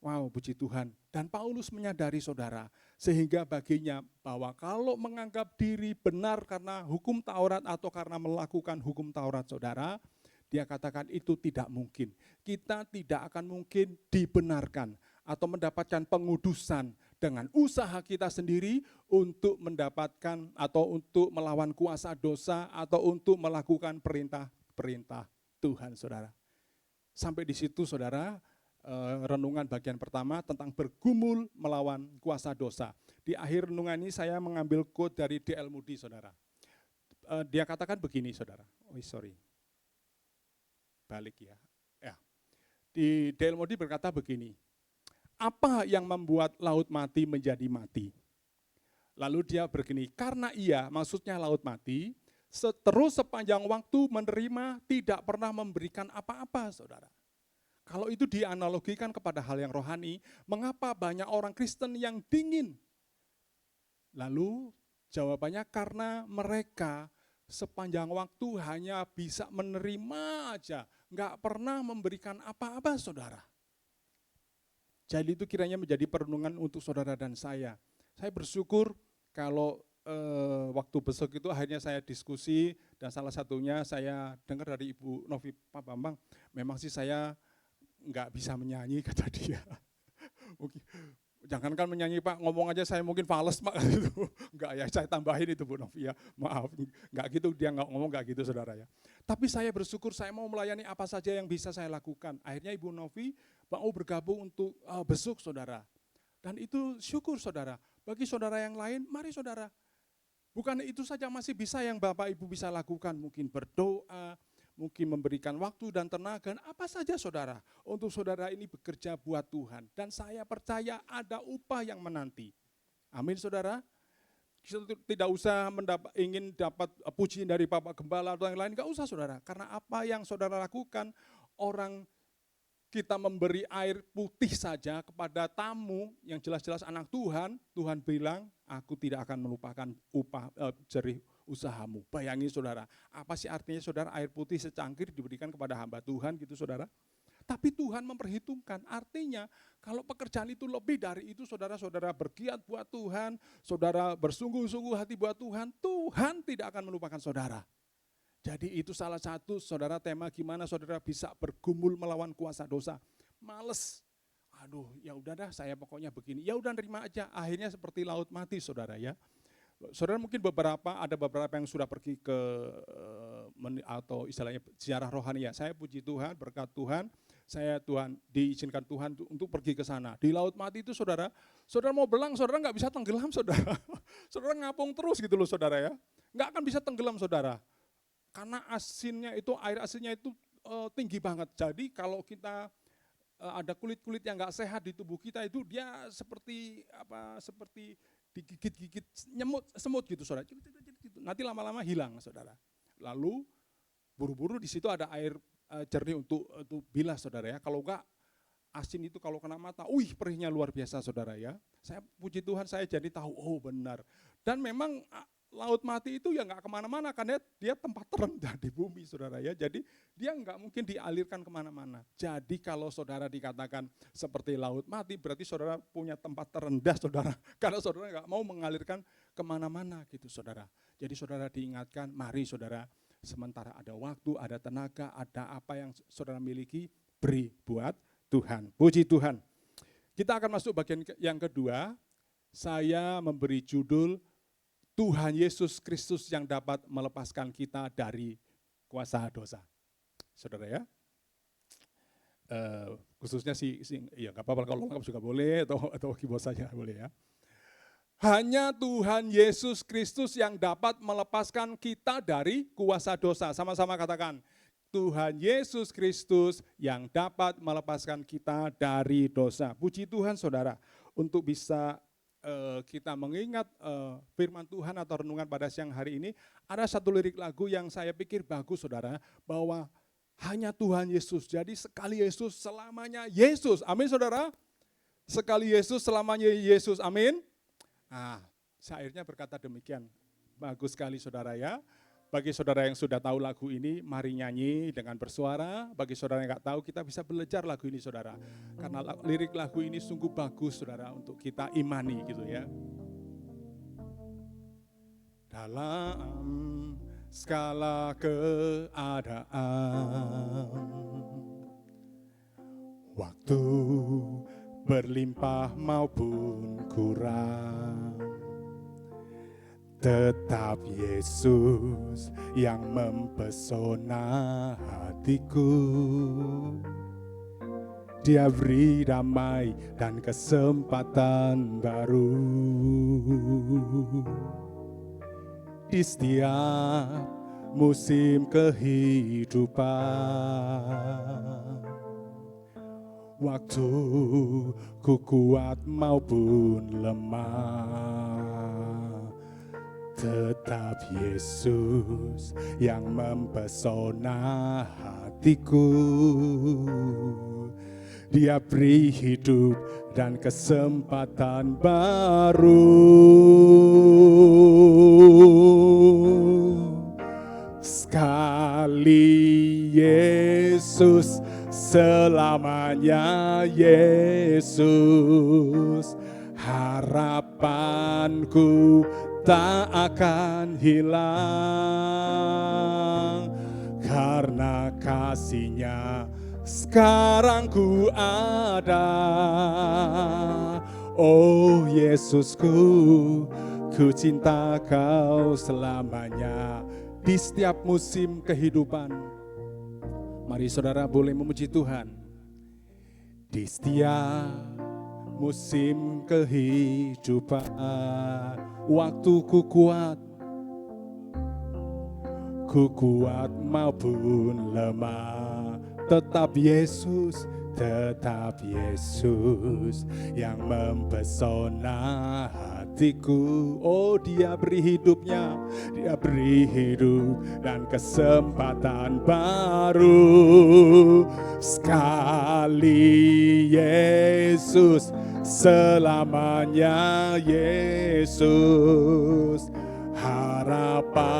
Wow, puji Tuhan. Dan Paulus menyadari saudara, sehingga baginya bahwa kalau menganggap diri benar karena hukum Taurat atau karena melakukan hukum Taurat saudara, dia katakan itu tidak mungkin. Kita tidak akan mungkin dibenarkan atau mendapatkan pengudusan dengan usaha kita sendiri untuk mendapatkan atau untuk melawan kuasa dosa atau untuk melakukan perintah-perintah Tuhan saudara. Sampai di situ saudara, renungan bagian pertama tentang bergumul melawan kuasa dosa. Di akhir renungan ini saya mengambil quote dari D.L. Moody saudara. Dia katakan begini saudara, balik ya. Di D.L. Moody berkata begini, apa yang membuat laut mati menjadi mati? Lalu dia begini, karena ia, maksudnya laut mati, terus sepanjang waktu menerima tidak pernah memberikan apa-apa saudara. Kalau itu dianalogikan kepada hal yang rohani, mengapa banyak orang Kristen yang dingin? Lalu jawabannya karena mereka sepanjang waktu hanya bisa menerima aja, nggak pernah memberikan apa-apa saudara. Jadi itu kiranya menjadi perenungan untuk saudara dan saya. Saya bersyukur kalau waktu besok itu akhirnya saya diskusi dan salah satunya saya dengar dari Ibu Novi, Pak Bambang, memang sih saya nggak bisa menyanyi kata dia. Mungkin jangankan menyanyi Pak, ngomong aja saya mungkin fales Pak gitu. Enggak ya, saya tambahin itu Bu Novi ya. Maaf, enggak gitu dia enggak ngomong enggak gitu saudara ya. Tapi saya bersyukur saya mau melayani apa saja yang bisa saya lakukan. Akhirnya Ibu Novi mau bergabung untuk besuk saudara. Dan itu syukur saudara. Bagi saudara yang lain, mari saudara. Bukan itu saja masih bisa yang Bapak Ibu bisa lakukan. Mungkin berdoa, mungkin memberikan waktu dan tenaga, apa saja saudara. Untuk saudara ini bekerja buat Tuhan. Dan saya percaya ada upah yang menanti. Amin saudara. Tidak usah ingin dapat pujian dari Bapak Gembala atau yang lain, enggak usah saudara. Karena apa yang saudara lakukan, orang kita memberi air putih saja kepada tamu yang jelas-jelas anak Tuhan, Tuhan bilang, aku tidak akan melupakan upah jerih usahamu. Bayangin saudara, apa sih artinya saudara air putih secangkir diberikan kepada hamba Tuhan gitu saudara. Tapi Tuhan memperhitungkan, artinya kalau pekerjaan itu lebih dari itu saudara-saudara bergiat buat Tuhan, saudara bersungguh-sungguh hati buat Tuhan, Tuhan tidak akan melupakan saudara. Jadi itu salah satu saudara tema gimana saudara bisa bergumul melawan kuasa dosa. Males, aduh ya udah dah saya pokoknya begini, ya udah nerima aja. Akhirnya seperti laut mati saudara ya. Saudara mungkin ada beberapa yang sudah pergi ke atau istilahnya ziarah rohani ya. Saya puji Tuhan, berkat Tuhan, Tuhan diizinkan Tuhan untuk pergi ke sana. Di laut mati itu saudara mau belang, saudara nggak bisa tenggelam saudara. Saudara ngapung terus gitu loh saudara ya. Nggak akan bisa tenggelam saudara. Karena air asinnya itu tinggi banget. Jadi kalau kita ada kulit-kulit yang nggak sehat di tubuh kita itu dia seperti digigit-gigit semut gitu saudara. Nanti lama-lama hilang saudara. Lalu buru-buru di situ ada air jernih untuk bilas saudara ya. Kalau enggak asin itu kalau kena mata, perihnya luar biasa saudara ya. Saya puji Tuhan saya jadi tahu, oh benar. Dan memang laut mati itu ya nggak kemana-mana karena dia tempat terendah di bumi saudara ya. Jadi dia nggak mungkin dialirkan kemana-mana. Jadi kalau saudara dikatakan seperti laut mati berarti saudara punya tempat terendah saudara. Karena saudara nggak mau mengalirkan kemana-mana gitu saudara. Jadi saudara diingatkan mari saudara sementara ada waktu, ada tenaga, ada apa yang saudara miliki beri buat Tuhan. Puji Tuhan. Kita akan masuk bagian yang kedua. Saya memberi judul Tuhan Yesus Kristus yang dapat melepaskan kita dari kuasa dosa. Saudara ya, khususnya ya nggak apa-apa kalau lengkap juga boleh atau keyboard saja boleh ya. Hanya Tuhan Yesus Kristus yang dapat melepaskan kita dari kuasa dosa. Sama-sama katakan, Tuhan Yesus Kristus yang dapat melepaskan kita dari dosa. Puji Tuhan saudara, untuk bisa kita mengingat firman Tuhan atau renungan pada siang hari ini, ada satu lirik lagu yang saya pikir bagus saudara, bahwa hanya Tuhan Yesus, jadi sekali Yesus selamanya Yesus, amin saudara, sekali Yesus selamanya Yesus, amin. Nah, syairnya berkata demikian, bagus sekali saudara ya, Bagi saudara yang sudah tahu lagu ini, mari nyanyi dengan bersuara. Bagi saudara yang nggak tahu, kita bisa belajar lagu ini, saudara. Karena lirik lagu ini sungguh bagus, saudara, untuk kita imani gitu ya. Dalam segala keadaan, waktu berlimpah maupun kurang, tetap Yesus yang mempesona hatiku. Dia beri damai dan kesempatan baru di setiap musim kehidupan. Waktu ku kuat maupun lemah, tetap Yesus yang mempesona hatiku. Dia beri hidup dan kesempatan baru. Sekali Yesus, selamanya Yesus. Harapanku tak akan hilang, karena kasih-Nya sekarang ku ada. Oh Yesusku, ku cinta Kau selamanya. Di setiap musim kehidupan, mari saudara boleh memuji Tuhan. Di setiap musim kehidupan, waktu ku kuat maupun lemah, tetap Yesus yang mempesona hatiku. Oh, Dia beri hidupnya, Dia beri hidup dan kesempatan baru. Sekali Yesus, selamanya Yesus. Harapanku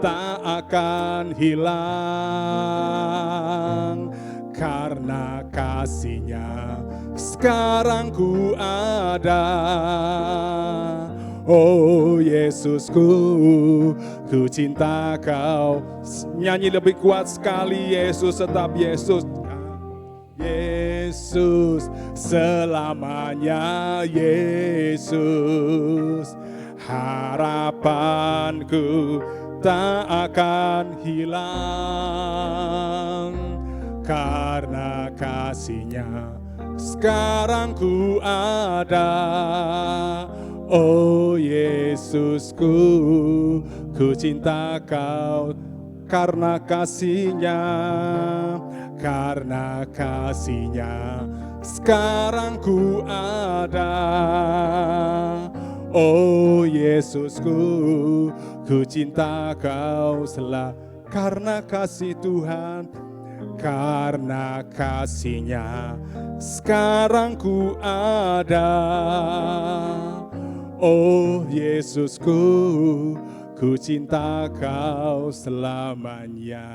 tak akan hilang, karena kasih-Nya sekarang ku ada. Oh Yesusku, ku cinta Kau. Nyanyi lebih kuat sekali. Yesus, tetap Yesus. Yesus, selamanya Yesus. Harapanku tak akan hilang, karena kasih-Nya sekarang ku ada. Oh Yesusku, ku cinta Kau karena kasih-Nya, karena kasih-Nya sekarang ku ada. Oh Yesusku, ku cinta Kau karena kasih Tuhan, karena kasih-Nya sekarang ku ada. Oh Yesusku, ku cinta Kau selamanya.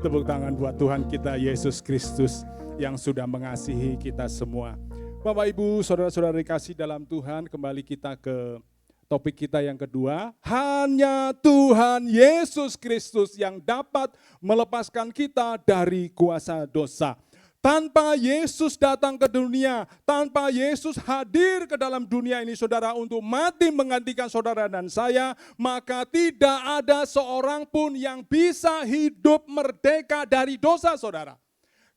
Tepuk tangan buat Tuhan kita Yesus Kristus yang sudah mengasihi kita semua. Bapak Ibu, saudara-saudara dikasih dalam Tuhan, kembali kita ke topik kita yang kedua. Hanya Tuhan Yesus Kristus yang dapat melepaskan kita dari kuasa dosa. Tanpa Yesus datang ke dunia, tanpa Yesus hadir ke dalam dunia ini saudara untuk mati menggantikan saudara dan saya, maka tidak ada seorang pun yang bisa hidup merdeka dari dosa saudara.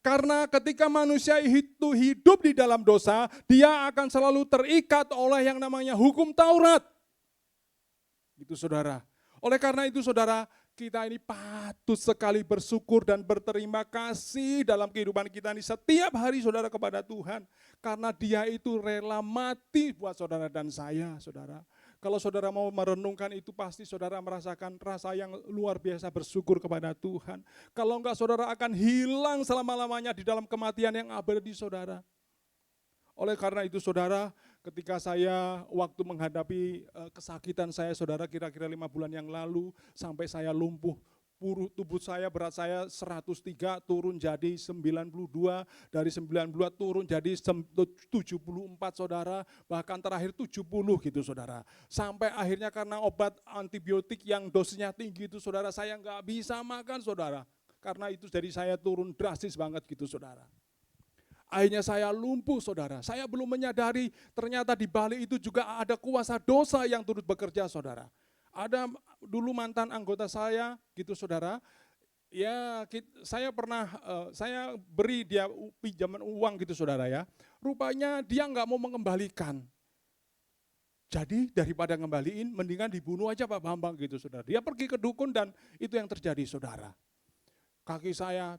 Karena ketika manusia itu hidup di dalam dosa, dia akan selalu terikat oleh yang namanya hukum Taurat. Itu saudara. Oleh karena itu saudara, kita ini patut sekali bersyukur dan berterima kasih dalam kehidupan kita ini setiap hari saudara kepada Tuhan. Karena Dia itu rela mati buat saudara dan saya saudara. Kalau saudara mau merenungkan itu pasti saudara merasakan rasa yang luar biasa bersyukur kepada Tuhan. Kalau enggak saudara akan hilang selama-lamanya di dalam kematian yang abadi saudara. Oleh karena itu saudara, Ketika saya waktu menghadapi kesakitan saya saudara kira-kira 5 bulan yang lalu, sampai saya lumpuh, tubuh saya, berat saya 103 turun jadi 92, dari 92 turun jadi 74 saudara, bahkan terakhir 70 gitu saudara. Sampai akhirnya karena obat antibiotik yang dosisnya tinggi itu saudara, saya nggak bisa makan saudara. Karena itu jadi saya turun drastis banget gitu saudara. Akhirnya saya lumpuh saudara, saya belum menyadari ternyata di balik itu juga ada kuasa dosa yang turut bekerja saudara. Ada dulu mantan anggota saya gitu saudara, ya saya pernah, saya beri dia pinjaman uang gitu saudara ya, rupanya dia nggak mau mengembalikan. Jadi daripada ngembaliin, mendingan dibunuh aja Pak Bambang gitu saudara. Dia pergi ke dukun dan itu yang terjadi saudara. Kaki saya,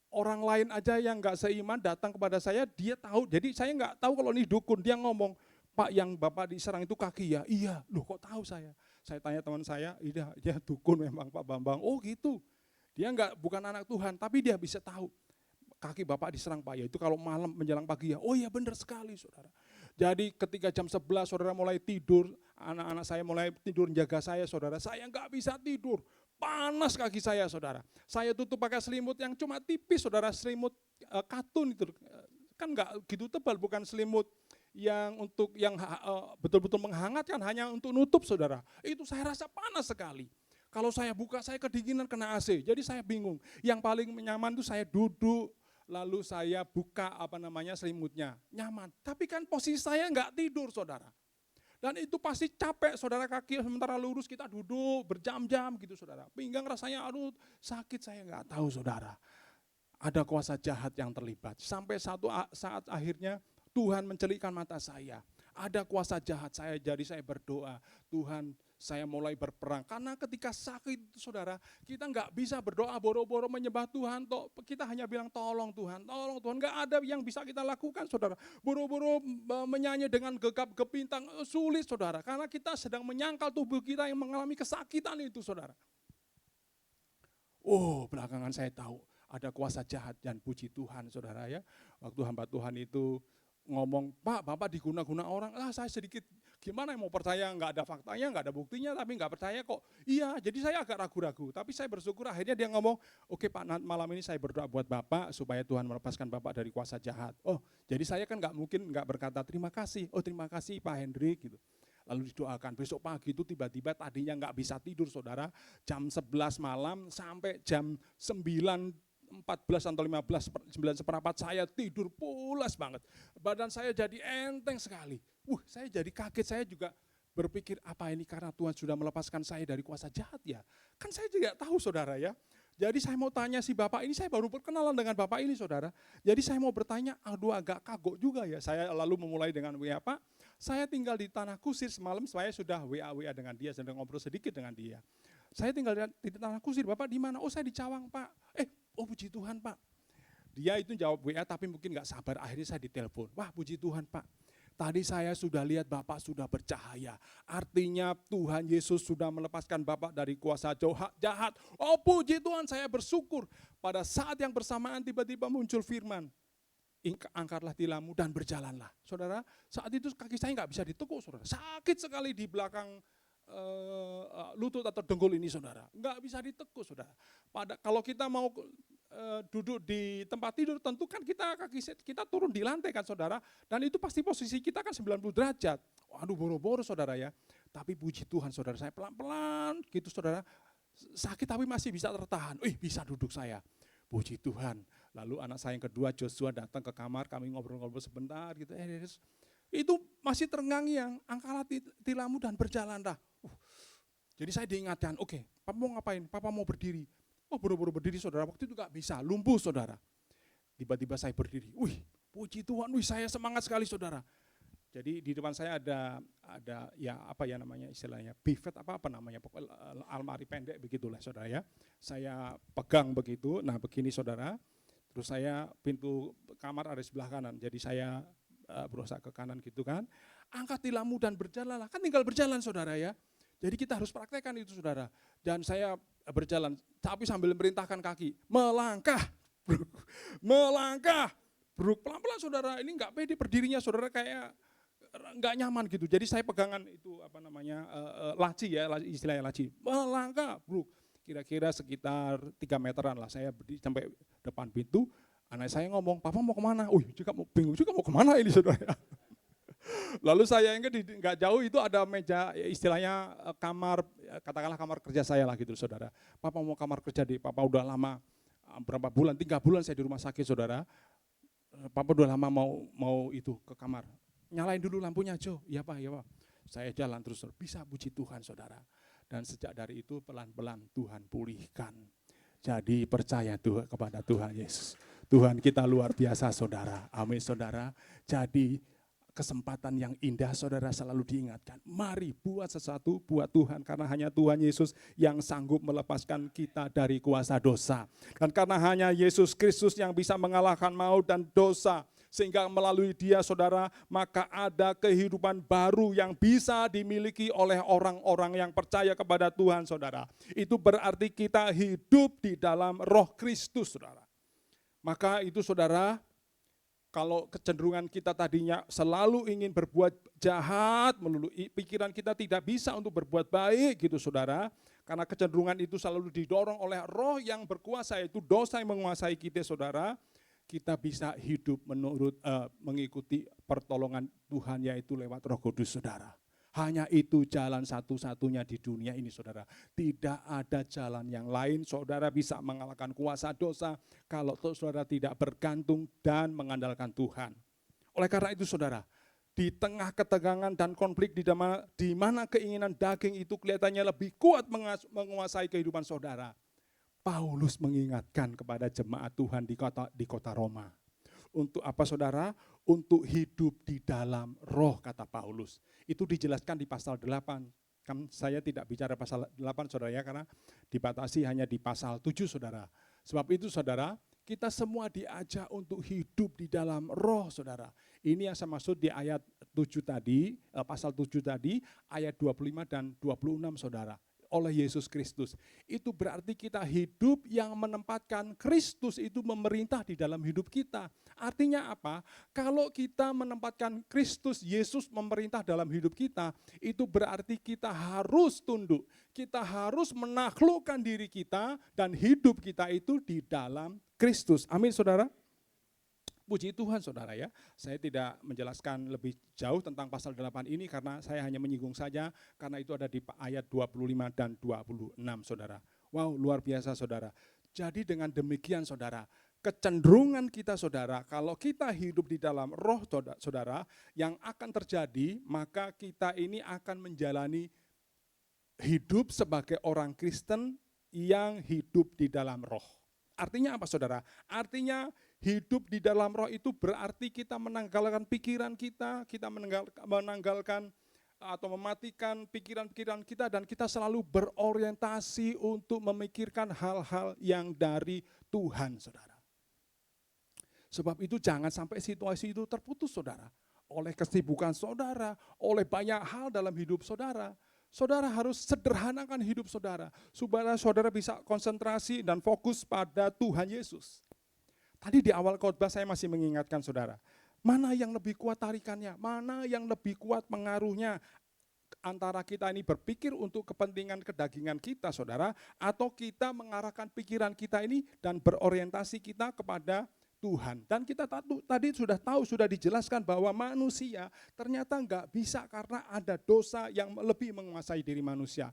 orang lain aja yang nggak seiman datang kepada saya, dia tahu, jadi saya nggak tahu kalau ini dukun, dia ngomong, Pak yang Bapak diserang itu kaki ya? Iya, loh kok tahu saya? Saya tanya teman saya, iya dia dukun memang Pak Bambang. Oh gitu, dia bukan anak Tuhan, tapi dia bisa tahu. Kaki Bapak diserang Pak, ya itu kalau malam menjelang pagi ya, oh iya benar sekali saudara. Jadi ketika jam 11 saudara mulai tidur, anak-anak saya mulai tidur jaga saya saudara, saya nggak bisa tidur. Panas kaki saya saudara, saya tutup pakai selimut yang cuma tipis saudara, selimut katun itu, kan nggak gitu tebal, bukan selimut yang untuk yang betul-betul menghangatkan, hanya untuk nutup saudara. Itu saya rasa panas sekali. Kalau saya buka saya kedinginan kena AC, jadi saya bingung. Yang paling nyaman itu saya duduk, lalu saya buka selimutnya, nyaman. Tapi kan posisi saya nggak tidur saudara. Dan itu pasti capek saudara, kaki sementara lurus kita duduk berjam-jam gitu saudara. Pinggang rasanya aduh sakit, saya nggak tahu saudara. Ada kuasa jahat yang terlibat. Sampai satu saat akhirnya Tuhan mencelikkan mata saya. Ada kuasa jahat saya, jadi saya berdoa, Tuhan saya mulai berperang. Karena ketika sakit saudara, kita nggak bisa berdoa boro-boro menyembah Tuhan. Kita hanya bilang tolong Tuhan, tolong Tuhan. Nggak ada yang bisa kita lakukan saudara. Boro-boro menyanyi dengan gegap gempitang, sulit saudara. Karena kita sedang menyangkal tubuh kita yang mengalami kesakitan itu saudara. Oh belakangan saya tahu ada kuasa jahat, dan puji Tuhan saudara ya. Waktu hamba Tuhan itu ngomong, Pak Bapak diguna-guna orang, saya sedikit gimana mau percaya, nggak ada faktanya, nggak ada buktinya, tapi nggak percaya kok. Iya, jadi saya agak ragu-ragu, tapi saya bersyukur akhirnya dia ngomong, oke Pak, malam ini saya berdoa buat Bapak supaya Tuhan melepaskan Bapak dari kuasa jahat. Oh, jadi saya kan nggak mungkin nggak berkata terima kasih, oh terima kasih Pak Hendrik gitu. Lalu didoakan, besok pagi itu tiba-tiba tadinya nggak bisa tidur saudara, jam 11 malam sampai jam 9:14 atau 15, 9 seperempat saya tidur pulas banget. Badan saya jadi enteng sekali. Saya jadi kaget, saya juga berpikir apa ini karena Tuhan sudah melepaskan saya dari kuasa jahat ya. Kan saya juga tahu saudara ya. Jadi saya mau tanya si Bapak ini, saya baru berkenalan dengan Bapak ini saudara. Jadi saya mau bertanya, agak kagok juga ya. Saya lalu memulai dengan WA, Pak, saya tinggal di Tanah Kusir, semalam saya sudah WA dengan dia, sedang ngobrol sedikit dengan dia. Saya tinggal di Tanah Kusir, Bapak di mana? Oh saya di Cawang Pak. Oh puji Tuhan Pak. Dia itu jawab WA tapi mungkin gak sabar, akhirnya saya ditelepon. Wah puji Tuhan Pak, tadi saya sudah lihat Bapak sudah bercahaya. Artinya Tuhan Yesus sudah melepaskan Bapak dari kuasa jahat. Oh puji Tuhan, saya bersyukur. Pada saat yang bersamaan tiba-tiba muncul firman, angkatlah tilammu dan berjalanlah. Saudara, saat itu kaki saya gak bisa ditekuk saudara. Sakit sekali di belakang lutut atau dengkul ini saudara, nggak bisa ditekuk saudara. Kalau kita mau duduk di tempat tidur, tentu kan kaki kita turun di lantai kan saudara, dan itu pasti posisi kita kan 90 derajat. Waduh boro-boro saudara ya. Tapi puji Tuhan saudara, saya pelan-pelan gitu saudara, sakit tapi masih bisa tertahan. Bisa duduk saya. Puji Tuhan. Lalu anak saya yang kedua Joshua datang ke kamar, kami ngobrol-ngobrol sebentar gitu. Itu masih terngiang-ngiang, angkatlah tilammu dan berjalanlah. Jadi saya diingatkan, oke, Papa mau ngapain? Papa mau berdiri. Oh buru-buru berdiri saudara, waktu itu gak bisa, lumpuh saudara. Tiba-tiba saya berdiri, puji Tuhan, saya semangat sekali saudara. Jadi di depan saya ada ya apa ya namanya istilahnya, buffet apa namanya, pokoknya almari pendek begitulah saudara ya. Saya pegang begitu, nah begini saudara, terus saya pintu kamar ada di sebelah kanan, jadi saya berusaha ke kanan gitu kan, angkat tilammu dan berjalanlah, kan tinggal berjalan saudara ya. Jadi kita harus praktekkan itu saudara. Dan saya berjalan, tapi sambil merintahkan kaki, melangkah, melangkah, pelan-pelan saudara. Ini enggak pede berdirinya saudara, kayak nggak nyaman gitu. Jadi saya pegangan itu laci ya, istilahnya laci. Melangkah, bro. Kira-kira sekitar 3 meteran lah, saya berdiri sampai depan pintu. Anak saya ngomong, "Papa mau kemana?" Juga bingung juga mau kemana ini, saudara. Lalu saya ingat nggak jauh itu ada meja, istilahnya kamar, katakanlah kamar kerja saya lah gitu, saudara. "Papa mau kamar kerja deh, Papa udah lama, berapa bulan, 3 bulan saya di rumah sakit, saudara. Papa udah lama mau itu ke kamar. Nyalain dulu lampunya, Jo." "Iya Pak, iya Pak." Saya jalan terus, bisa puji Tuhan, saudara. Dan sejak dari itu pelan-pelan Tuhan pulihkan. Jadi percaya Tuhan kepada Tuhan Yesus. Tuhan kita luar biasa, saudara. Amin, saudara. Jadi kesempatan yang indah, saudara, selalu diingatkan. Mari buat sesuatu buat Tuhan, karena hanya Tuhan Yesus yang sanggup melepaskan kita dari kuasa dosa. Dan karena hanya Yesus Kristus yang bisa mengalahkan maut dan dosa, sehingga melalui Dia, saudara, maka ada kehidupan baru yang bisa dimiliki oleh orang-orang yang percaya kepada Tuhan, saudara. Itu berarti kita hidup di dalam Roh Kristus, saudara. Maka itu, saudara, kalau kecenderungan kita tadinya selalu ingin berbuat jahat melulu, pikiran kita tidak bisa untuk berbuat baik gitu, saudara. Karena kecenderungan itu selalu didorong oleh roh yang berkuasa, yaitu dosa yang menguasai kita, saudara. Kita bisa hidup mengikuti pertolongan Tuhan, yaitu lewat Roh Kudus, saudara. Hanya itu jalan satu-satunya di dunia ini, saudara. Tidak ada jalan yang lain, saudara bisa mengalahkan kuasa dosa kalau saudara tidak bergantung dan mengandalkan Tuhan. Oleh karena itu, saudara, di tengah ketegangan dan konflik di mana keinginan daging itu kelihatannya lebih kuat menguasai kehidupan saudara, Paulus mengingatkan kepada jemaat Tuhan di kota Roma. Untuk apa, saudara? Untuk hidup di dalam roh, kata Paulus. Itu dijelaskan di pasal 8. Kan saya tidak bicara pasal 8, saudara, ya, karena dibatasi hanya di pasal 7, saudara. Sebab itu, saudara, kita semua diajak untuk hidup di dalam roh, saudara. Ini yang saya maksud di ayat 7 tadi, pasal 7 tadi, ayat 25 dan 26, saudara. Oleh Yesus Kristus. Itu berarti kita hidup yang menempatkan Kristus itu memerintah di dalam hidup kita. Artinya apa? Kalau kita menempatkan Kristus Yesus memerintah dalam hidup kita, itu berarti kita harus tunduk. Kita harus menaklukkan diri kita dan hidup kita itu di dalam Kristus. Amin, saudara. Puji Tuhan, saudara, ya. Saya tidak menjelaskan lebih jauh tentang pasal 8 ini karena saya hanya menyinggung saja, karena itu ada di ayat 25 dan 26, saudara. Wow, luar biasa, saudara. Jadi dengan demikian, saudara, kecenderungan kita, saudara, kalau kita hidup di dalam roh, saudara, yang akan terjadi, maka kita ini akan menjalani hidup sebagai orang Kristen yang hidup di dalam roh. Artinya apa, saudara? Artinya hidup di dalam roh itu berarti kita menanggalkan pikiran kita menanggalkan atau mematikan pikiran-pikiran kita, dan kita selalu berorientasi untuk memikirkan hal-hal yang dari Tuhan, saudara. Sebab itu jangan sampai situasi itu terputus, saudara. Oleh kesibukan saudara, oleh banyak hal dalam hidup saudara. Saudara harus sederhanakan hidup saudara, supaya saudara bisa konsentrasi dan fokus pada Tuhan Yesus. Tadi di awal khotbah saya masih mengingatkan saudara, mana yang lebih kuat tarikannya, mana yang lebih kuat pengaruhnya, antara kita ini berpikir untuk kepentingan kedagingan kita, saudara, atau kita mengarahkan pikiran kita ini dan berorientasi kita kepada Tuhan. Dan kita tadi sudah tahu, sudah dijelaskan bahwa manusia ternyata enggak bisa karena ada dosa yang lebih menguasai diri manusia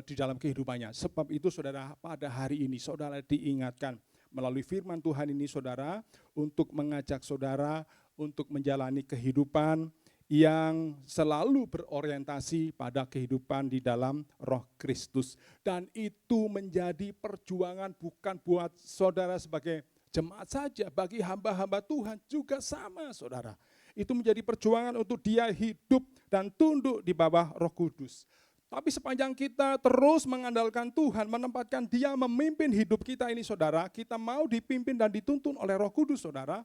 di dalam kehidupannya. Sebab itu, saudara, pada hari ini saudara diingatkan melalui firman Tuhan ini, saudara, untuk mengajak saudara untuk menjalani kehidupan yang selalu berorientasi pada kehidupan di dalam Roh Kristus. Dan itu menjadi perjuangan bukan buat saudara sebagai jemaat saja, bagi hamba-hamba Tuhan juga sama, saudara. Itu menjadi perjuangan untuk dia hidup dan tunduk di bawah Roh Kudus. Tapi sepanjang kita terus mengandalkan Tuhan, menempatkan Dia memimpin hidup kita ini, saudara, kita mau dipimpin dan dituntun oleh Roh Kudus, saudara,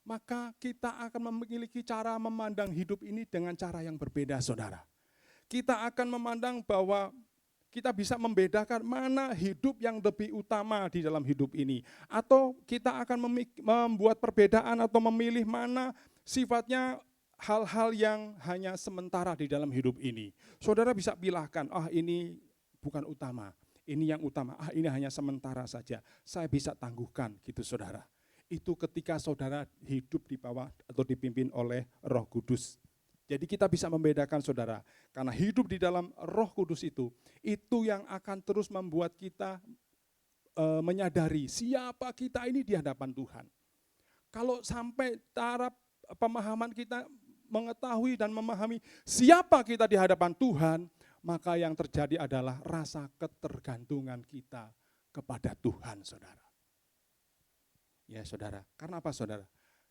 maka kita akan memiliki cara memandang hidup ini dengan cara yang berbeda, saudara. Kita akan memandang bahwa kita bisa membedakan mana hidup yang lebih utama di dalam hidup ini. Atau kita akan membuat perbedaan atau memilih mana sifatnya hal-hal yang hanya sementara di dalam hidup ini. Saudara bisa pilahkan, ini bukan utama, ini yang utama, ini hanya sementara saja, saya bisa tangguhkan gitu saudara. Itu ketika saudara hidup di bawah atau dipimpin oleh Roh Kudus. Jadi kita bisa membedakan saudara, karena hidup di dalam Roh Kudus itu yang akan terus membuat kita menyadari siapa kita ini di hadapan Tuhan. Kalau sampai taraf pemahaman kita mengetahui dan memahami siapa kita di hadapan Tuhan, maka yang terjadi adalah rasa ketergantungan kita kepada Tuhan, saudara. Ya saudara, karena apa saudara?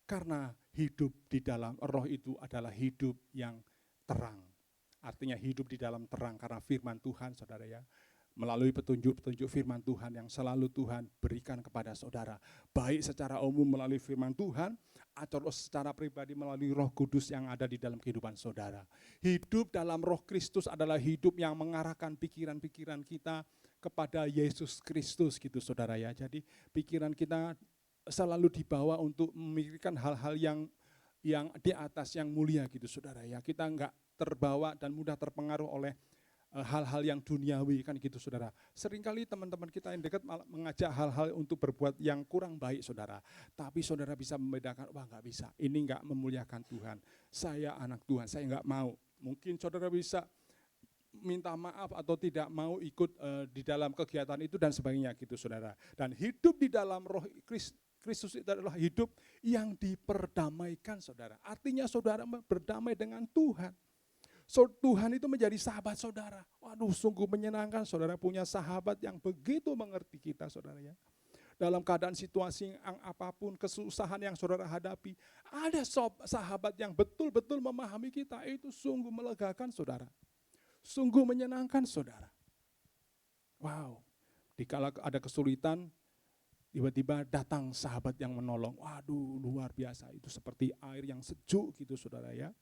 Karena hidup di dalam Roh itu adalah hidup yang terang. Artinya hidup di dalam terang karena firman Tuhan, saudara ya. Melalui petunjuk-petunjuk firman Tuhan yang selalu Tuhan berikan kepada saudara. Baik secara umum melalui firman Tuhan, atau secara pribadi melalui Roh Kudus yang ada di dalam kehidupan saudara. Hidup dalam Roh Kristus adalah hidup yang mengarahkan pikiran-pikiran kita kepada Yesus Kristus gitu saudara ya. Jadi pikiran kita selalu dibawa untuk memikirkan hal-hal yang di atas, yang mulia gitu saudara ya. Kita enggak terbawa dan mudah terpengaruh oleh hal-hal yang duniawi kan gitu saudara. Seringkali teman-teman kita yang dekat malah mengajak hal-hal untuk berbuat yang kurang baik saudara. Tapi saudara bisa membedakan, enggak bisa, ini enggak memuliakan Tuhan. Saya anak Tuhan, saya enggak mau. Mungkin saudara bisa minta maaf atau tidak mau ikut di dalam kegiatan itu dan sebagainya gitu saudara. Dan hidup di dalam Roh Kristus itu adalah hidup yang diperdamaikan saudara. Artinya saudara berdamai dengan Tuhan. Tuhan itu menjadi sahabat saudara. Waduh, sungguh menyenangkan saudara punya sahabat yang begitu mengerti kita saudara ya. Dalam keadaan situasi yang apapun, kesusahan yang saudara hadapi, ada sahabat yang betul-betul memahami kita, itu sungguh melegakan saudara. Sungguh menyenangkan saudara. Wow, dikala ada kesulitan, tiba-tiba datang sahabat yang menolong. Waduh, luar biasa, itu seperti air yang sejuk gitu saudara ya.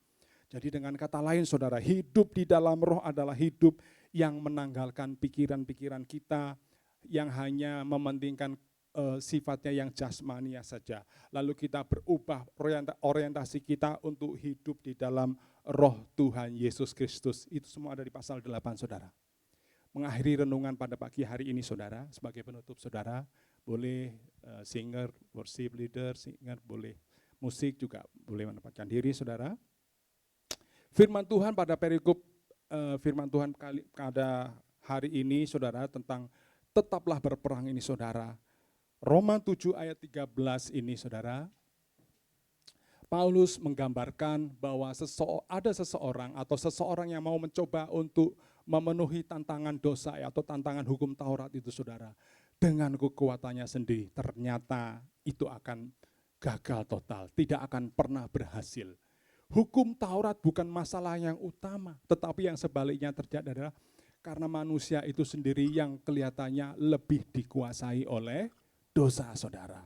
Jadi dengan kata lain saudara, hidup di dalam Roh adalah hidup yang menanggalkan pikiran-pikiran kita yang hanya mementingkan sifatnya yang jasmania saja. Lalu kita berubah orientasi kita untuk hidup di dalam Roh Tuhan Yesus Kristus. Itu semua ada di pasal 8 saudara. Mengakhiri renungan pada pagi hari ini saudara, sebagai penutup saudara, boleh singer, worship leader, singer, boleh musik juga boleh menempatkan diri saudara. Firman Tuhan pada perikop firman Tuhan pada hari ini saudara tentang tetaplah berperang ini saudara. Roma 7 ayat 13 ini saudara. Paulus menggambarkan bahwa ada seseorang yang mau mencoba untuk memenuhi tantangan dosa atau tantangan hukum Taurat itu saudara. Dengan kekuatannya sendiri ternyata itu akan gagal total, tidak akan pernah berhasil. Hukum Taurat bukan masalah yang utama, tetapi yang sebaliknya terjadi adalah karena manusia itu sendiri yang kelihatannya lebih dikuasai oleh dosa saudara.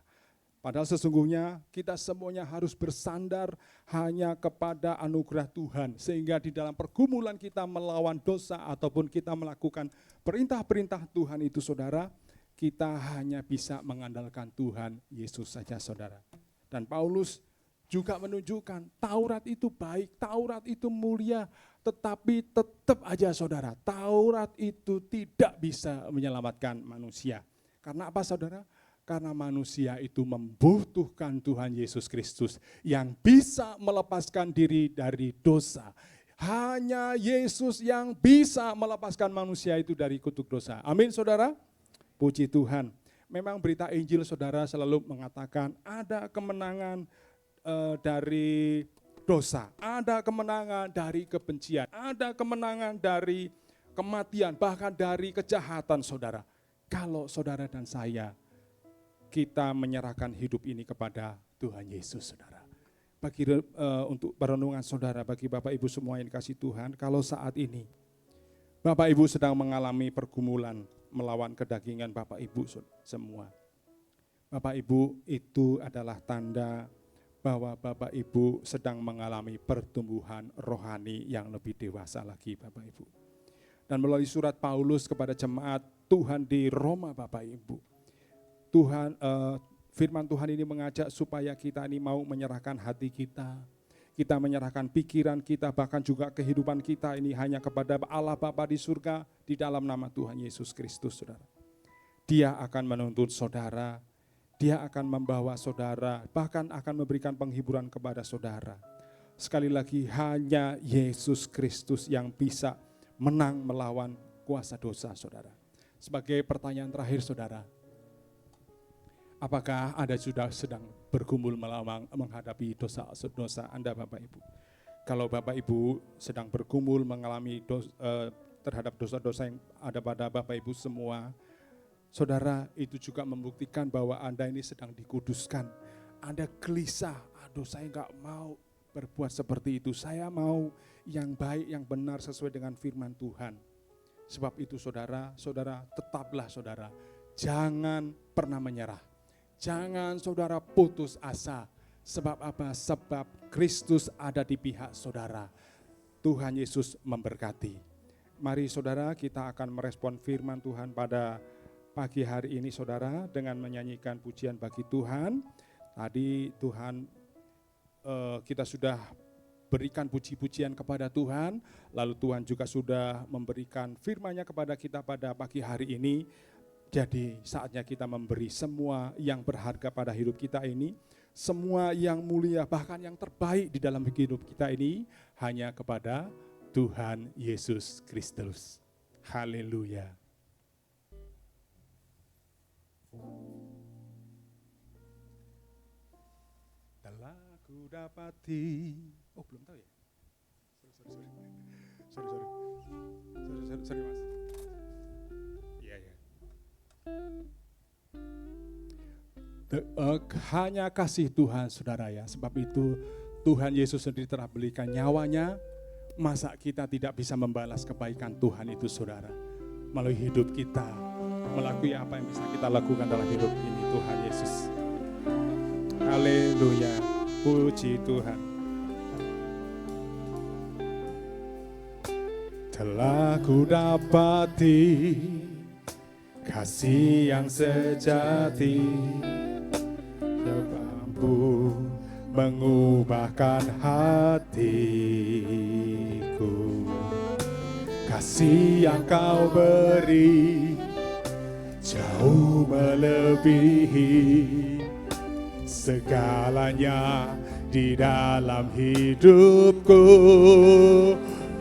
Padahal sesungguhnya kita semuanya harus bersandar hanya kepada anugerah Tuhan. Sehingga di dalam pergumulan kita melawan dosa ataupun kita melakukan perintah-perintah Tuhan itu saudara, kita hanya bisa mengandalkan Tuhan Yesus saja saudara. Dan Paulus juga menunjukkan Taurat itu baik, Taurat itu mulia, tetapi tetap aja saudara, Taurat itu tidak bisa menyelamatkan manusia. Karena apa saudara? Karena manusia itu membutuhkan Tuhan Yesus Kristus yang bisa melepaskan diri dari dosa. Hanya Yesus yang bisa melepaskan manusia itu dari kutuk dosa. Amin saudara? Puji Tuhan. Memang berita Injil saudara selalu mengatakan ada kemenangan dari dosa, ada kemenangan dari kebencian, ada kemenangan dari kematian, bahkan dari kejahatan saudara. Kalau saudara dan saya, kita menyerahkan hidup ini kepada Tuhan Yesus saudara. Untuk perenungan saudara, bagi Bapak Ibu semua yang dikasih Tuhan, kalau saat ini Bapak Ibu sedang mengalami pergumulan melawan kedagingan Bapak Ibu semua. Bapak Ibu, itu adalah tanda bahwa Bapak Ibu sedang mengalami pertumbuhan rohani yang lebih dewasa lagi Bapak Ibu. Dan melalui surat Paulus kepada jemaat Tuhan di Roma Bapak Ibu, firman Tuhan ini mengajak supaya kita ini mau menyerahkan hati kita. Kita menyerahkan pikiran kita, bahkan juga kehidupan kita ini hanya kepada Allah Bapa di surga, di dalam nama Tuhan Yesus Kristus, saudara. Dia akan menuntun saudara, Dia akan membawa saudara, bahkan akan memberikan penghiburan kepada saudara. Sekali lagi, hanya Yesus Kristus yang bisa menang melawan kuasa dosa, saudara. Sebagai pertanyaan terakhir, saudara, apakah Anda sudah sedang bergumul menghadapi dosa-dosa Anda, Bapak Ibu? Kalau Bapak Ibu sedang bergumul mengalami terhadap dosa-dosa yang ada pada Bapak Ibu semua, saudara, itu juga membuktikan bahwa Anda ini sedang dikuduskan. Anda gelisah, aduh saya enggak mau berbuat seperti itu, saya mau yang baik, yang benar sesuai dengan firman Tuhan. Sebab itu saudara, tetaplah saudara, jangan pernah menyerah. Jangan saudara putus asa. Sebab apa? Sebab Kristus ada di pihak saudara. Tuhan Yesus memberkati. Mari saudara, kita akan merespon firman Tuhan pada pagi hari ini saudara, dengan menyanyikan pujian bagi Tuhan. Tadi kita sudah berikan puji-pujian kepada Tuhan, lalu Tuhan juga sudah memberikan firman-Nya kepada kita pada pagi hari ini. Jadi saatnya kita memberi semua yang berharga pada hidup kita ini, semua yang mulia, bahkan yang terbaik di dalam hidup kita ini, hanya kepada Tuhan Yesus Kristus. Haleluya. Telah ku dapati, belum tahu ya? Sorry mas. Iya. Hanya kasih Tuhan saudara ya, sebab itu Tuhan Yesus sendiri telah belikan nyawanya. Masa kita tidak bisa membalas kebaikan Tuhan itu saudara, melalui hidup kita, melalui apa yang bisa kita lakukan dalam hidup ini. Tuhan Yesus, haleluya, puji Tuhan. Telah ku dapati kasih yang sejati, mampu mengubahkan hatiku. Kasih yang kau beri jauh melebihi segalanya di dalam hidupku.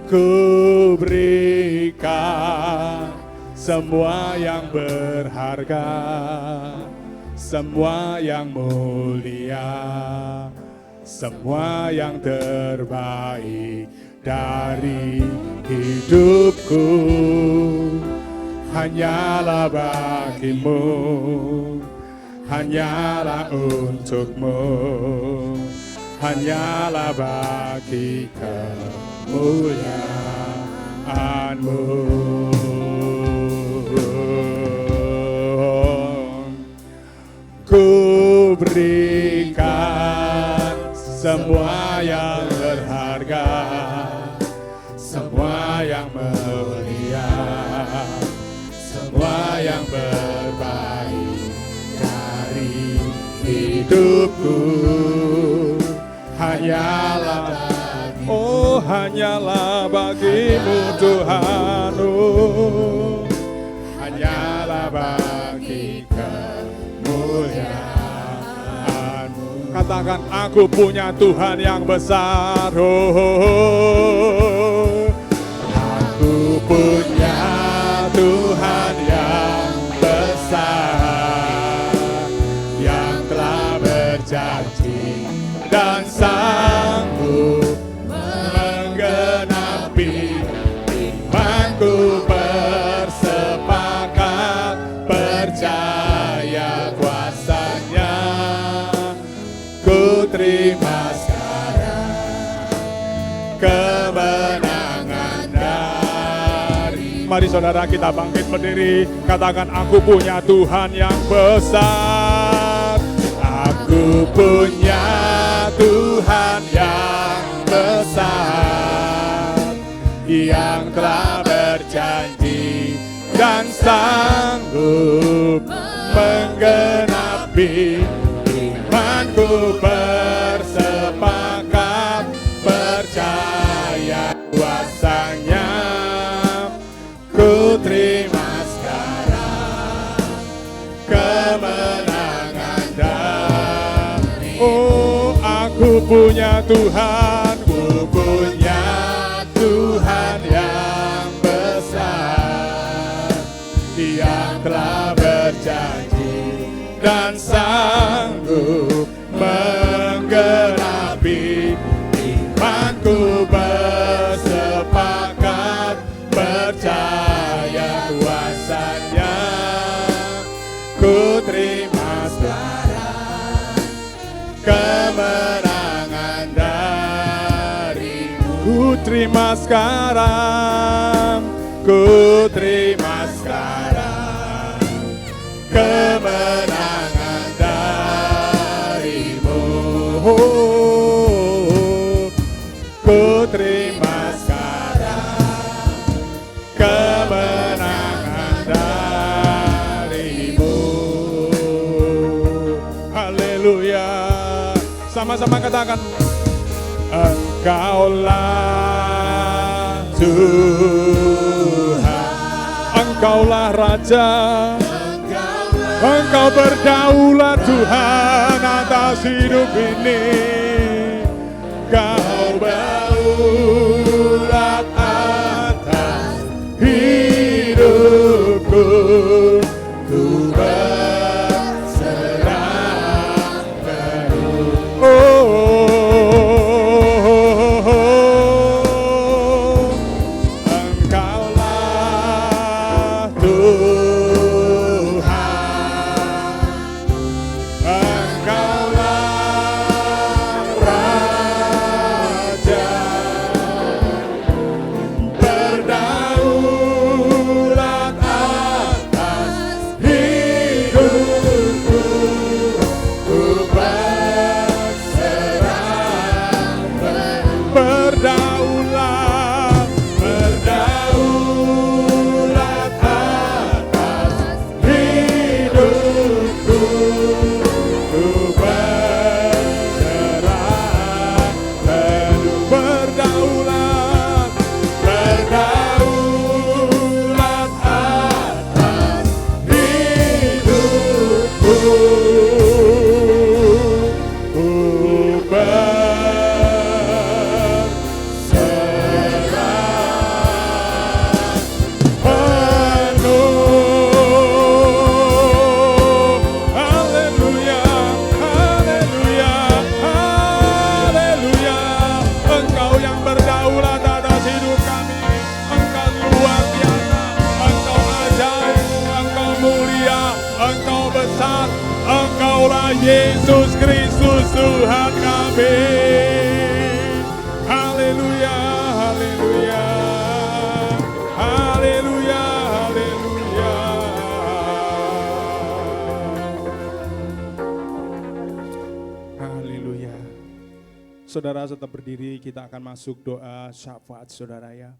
Ku berikan semua yang berharga, semua yang mulia, semua yang terbaik dari hidupku. Hanyalah bagimu, hanyalah untukmu, hanyalah bagi kemuliaan-Mu. Ku berikan semua yang berharga, semua yang mulia, semua yang berbaik dari hidupku. Hanyalah hanyalah bagimu Tuhan, hanyalah bagi kemuliaan-Mu. Katakan, aku punya Tuhan yang besar. Aku punya Tuhan yang besar, yang telah berjanji dan sanggup menggenapi imanku. Bersepakat percaya kuasa-Nya, ku terima sekarang kemenangan dari. Mari saudara, kita bangkit berdiri, katakan, aku punya Tuhan yang besar. Aku punya Tuhan yang besar, yang telah berjanji dan sanggup menggenapi imanku. Bersepakat Ku punya Tuhan, ku punya Tuhan yang besar, yang telah berjanji dan sanggup menggenapi. Imanku bersepakat percaya kuasanya. Ku terima sekarang kemenangan darimu. Ku terima sekarang, ku terima sekarang kemenangan darimu. Ku terima sekarang kemenangan darimu. Haleluya. Sama-sama katakan, Engkaulah Tuhan, Engkaulah Raja, Engkau berdaulat Tuhan atas hidup ini. Kau berdaulat atas hidupku. Ku berserah penuh. Engkaulah Tuhan, Engkaulah Raja, berdaulat atas hidupku. Ku berserah penuh. Berdaulat, berdaulat atas hidupku. Ku berserah penuh. Berdaulat, berdaulat atas hidupku. Ku berserah penuh. Haleluya, haleluya, haleluya. Engkau yang berdaulat atas hidup kami. Engkau luar biasa, Engkau ajaib, Engkau mulia, Engkau besar. Engkaulah Yesus Kristus Tuhan kami. Haleluya, haleluya, haleluya, haleluya. Haleluya. Saudara tetap berdiri, kita akan masuk doa syafaat saudara ya.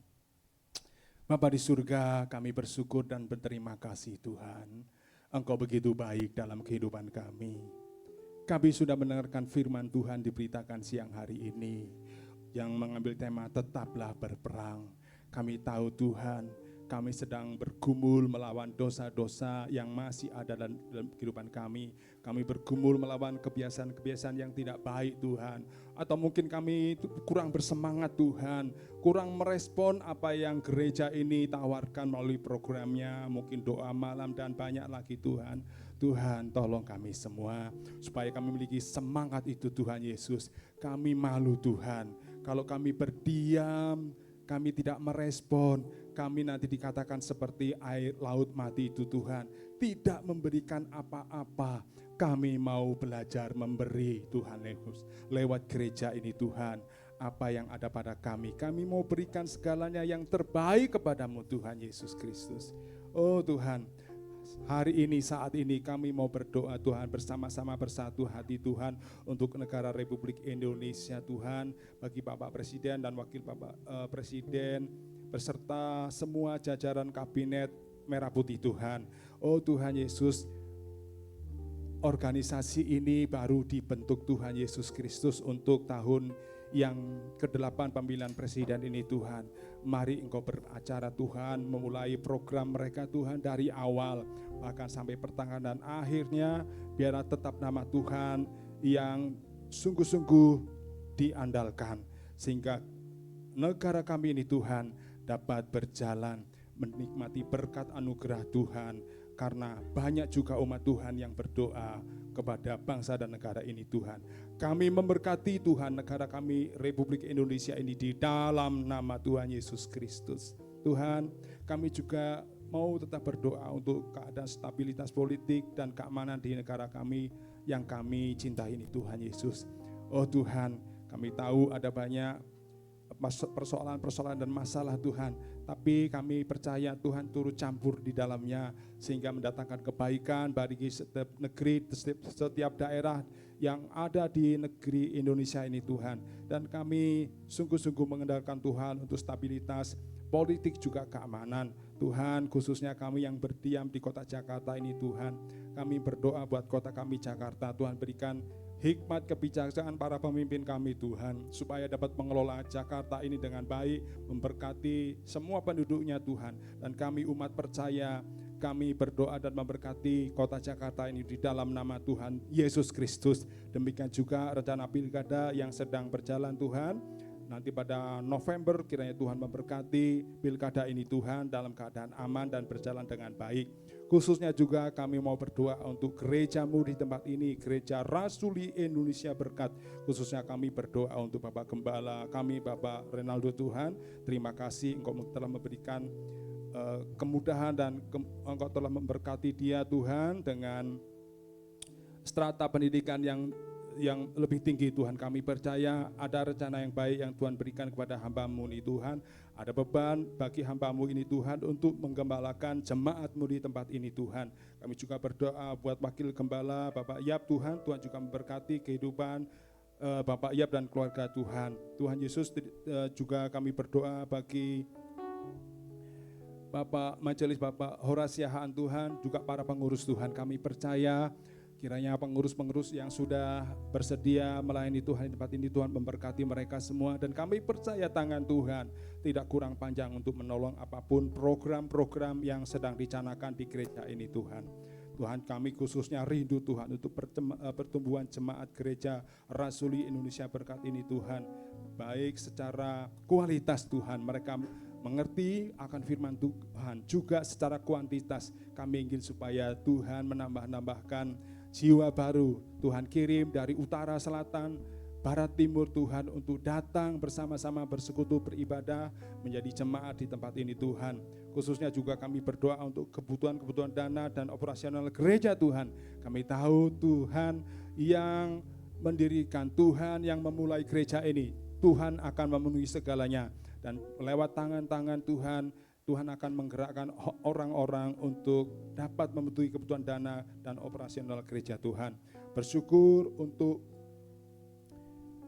Bapa di surga, kami bersyukur dan berterima kasih Tuhan. Engkau begitu baik dalam kehidupan kami. Kami sudah mendengarkan firman Tuhan diberitakan siang hari ini, yang mengambil tema tetaplah berperang. Kami tahu Tuhan, kami sedang bergumul melawan dosa-dosa yang masih ada dalam kehidupan kami. Kami bergumul melawan kebiasaan-kebiasaan yang tidak baik Tuhan. Atau mungkin kami kurang bersemangat Tuhan, kurang merespon apa yang gereja ini tawarkan melalui programnya, mungkin doa malam dan banyak lagi Tuhan. Tuhan tolong kami semua supaya kami memiliki semangat itu Tuhan Yesus. Kami malu Tuhan, kalau kami berdiam, kami tidak merespon, kami nanti dikatakan seperti air laut mati itu Tuhan, tidak memberikan apa-apa. Kami mau belajar memberi Tuhan Yesus lewat gereja ini Tuhan. Apa yang ada pada kami mau berikan segalanya yang terbaik kepadamu Tuhan Yesus Kristus. Oh Tuhan, hari ini, saat ini kami mau berdoa Tuhan, bersama-sama bersatu hati Tuhan untuk negara Republik Indonesia Tuhan, bagi Bapak Presiden dan Wakil Bapak Presiden beserta semua jajaran kabinet Merah Putih Tuhan. Oh Tuhan Yesus, organisasi ini baru dibentuk Tuhan Yesus Kristus untuk tahun yang ke-8 pemilihan presiden ini Tuhan. Mari Engkau beracara Tuhan, memulai program mereka Tuhan dari awal bahkan sampai pertengahan dan akhirnya, biarlah tetap nama Tuhan yang sungguh-sungguh diandalkan, sehingga negara kami ini Tuhan dapat berjalan menikmati berkat anugerah Tuhan, karena banyak juga umat Tuhan yang berdoa kepada bangsa dan negara ini Tuhan. Kami memberkati Tuhan negara kami Republik Indonesia ini di dalam nama Tuhan Yesus Kristus. Tuhan, kami juga mau tetap berdoa untuk keadaan stabilitas politik dan keamanan di negara kami yang kami cintai ini Tuhan Yesus. Oh Tuhan, kami tahu ada banyak persoalan-persoalan dan masalah Tuhan, tapi kami percaya Tuhan turut campur di dalamnya sehingga mendatangkan kebaikan bagi setiap negeri, setiap daerah yang ada di negeri Indonesia ini Tuhan. Dan kami sungguh-sungguh mengandalkan Tuhan untuk stabilitas politik juga keamanan Tuhan, khususnya kami yang berdiam di kota Jakarta ini Tuhan. Kami berdoa buat kota kami Jakarta, Tuhan berikan hikmat kebijaksanaan para pemimpin kami Tuhan, supaya dapat mengelola Jakarta ini dengan baik, memberkati semua penduduknya Tuhan. Dan kami umat percaya, kami berdoa dan memberkati kota Jakarta ini di dalam nama Tuhan Yesus Kristus. Demikian juga rencana pilkada yang sedang berjalan Tuhan. Nanti pada November kiranya Tuhan memberkati pilkada ini Tuhan dalam keadaan aman dan berjalan dengan baik. Khususnya juga kami mau berdoa untuk gerejamu di tempat ini, Gereja Rasuli Indonesia Berkat. Khususnya kami berdoa untuk Bapak Gembala kami, Bapak Renaldo Tuhan. Terima kasih Engkau telah memberikan kemudahan dan Engkau telah memberkati dia Tuhan dengan strata pendidikan yang lebih tinggi Tuhan. Kami percaya ada rencana yang baik yang Tuhan berikan kepada hamba-Mu ini Tuhan. Ada beban bagi hamba-Mu ini Tuhan untuk menggembalakan jemaat-Mu di tempat ini Tuhan. Kami juga berdoa buat wakil gembala Bapak Yap Tuhan. Tuhan juga memberkati kehidupan Bapak Yap dan keluarga Tuhan. Tuhan Yesus, juga kami berdoa bagi Bapak Majelis, Bapak Horasiahaan Tuhan, juga para pengurus Tuhan. Kami percaya kiranya pengurus-pengurus yang sudah bersedia melayani Tuhan di tempat ini, Tuhan memberkati mereka semua. Dan kami percaya tangan Tuhan tidak kurang panjang untuk menolong apapun program-program yang sedang dicanakan di gereja ini Tuhan. Tuhan, kami khususnya rindu Tuhan untuk pertumbuhan jemaat gereja Rasuli Indonesia Berkat ini Tuhan. Baik secara kualitas Tuhan, mereka mengerti akan firman Tuhan, juga secara kuantitas kami ingin supaya Tuhan menambahkan jiwa baru. Tuhan kirim dari utara, selatan, barat, timur Tuhan untuk datang bersama-sama bersekutu beribadah menjadi jemaat di tempat ini Tuhan. Khususnya juga kami berdoa untuk kebutuhan-kebutuhan dana dan operasional gereja Tuhan. Kami tahu Tuhan yang mendirikan, Tuhan yang memulai gereja ini, Tuhan akan memenuhi segalanya. Dan lewat tangan-tangan Tuhan, Tuhan akan menggerakkan orang-orang untuk dapat memenuhi kebutuhan dana dan operasional gereja Tuhan. Bersyukur untuk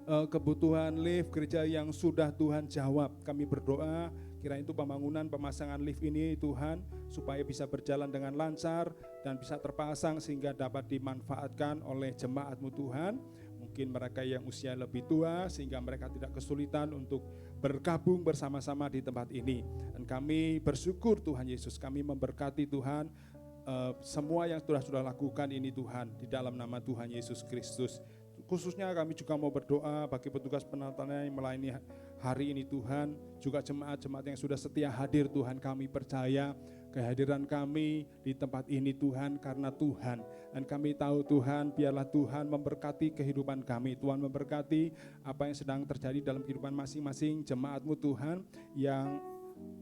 kebutuhan lift gereja yang sudah Tuhan jawab. Kami berdoa kiranya itu pembangunan pemasangan lift ini Tuhan supaya bisa berjalan dengan lancar dan bisa terpasang sehingga dapat dimanfaatkan oleh jemaat-Mu Tuhan. Mungkin mereka yang usia lebih tua sehingga mereka tidak kesulitan untuk bergabung bersama-sama di tempat ini. Dan kami bersyukur Tuhan Yesus, kami memberkati Tuhan semua yang sudah lakukan ini Tuhan di dalam nama Tuhan Yesus Kristus. Khususnya kami juga mau berdoa bagi petugas penontonnya yang melayani hari ini Tuhan, juga jemaat-jemaat yang sudah setia hadir Tuhan. Kami percaya kehadiran kami di tempat ini Tuhan karena Tuhan. Dan kami tahu Tuhan, biarlah Tuhan memberkati kehidupan kami. Tuhan memberkati apa yang sedang terjadi dalam kehidupan masing-masing jemaat-Mu Tuhan, yang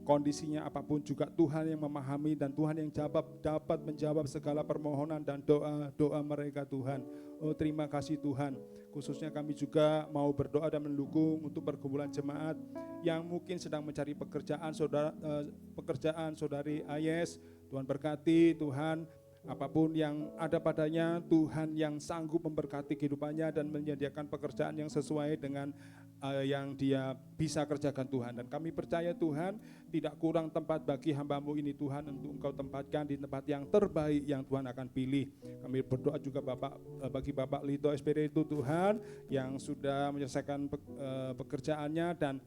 kondisinya apapun juga Tuhan yang memahami dan Tuhan yang dapat menjawab segala permohonan dan doa-doa mereka Tuhan. Oh terima kasih Tuhan. Khususnya kami juga mau berdoa dan mendukung untuk pergumulan jemaat yang mungkin sedang mencari pekerjaan, pekerjaan saudari Ayes. Tuhan berkati Tuhan, apapun yang ada padanya, Tuhan yang sanggup memberkati kehidupannya dan menyediakan pekerjaan yang sesuai dengan yang dia bisa kerjakan Tuhan. Dan kami percaya Tuhan, tidak kurang tempat bagi hamba-Mu ini Tuhan untuk Engkau tempatkan di tempat yang terbaik yang Tuhan akan pilih. Kami berdoa juga bagi Bapak Lito SPD itu Tuhan, yang sudah menyelesaikan pekerjaannya dan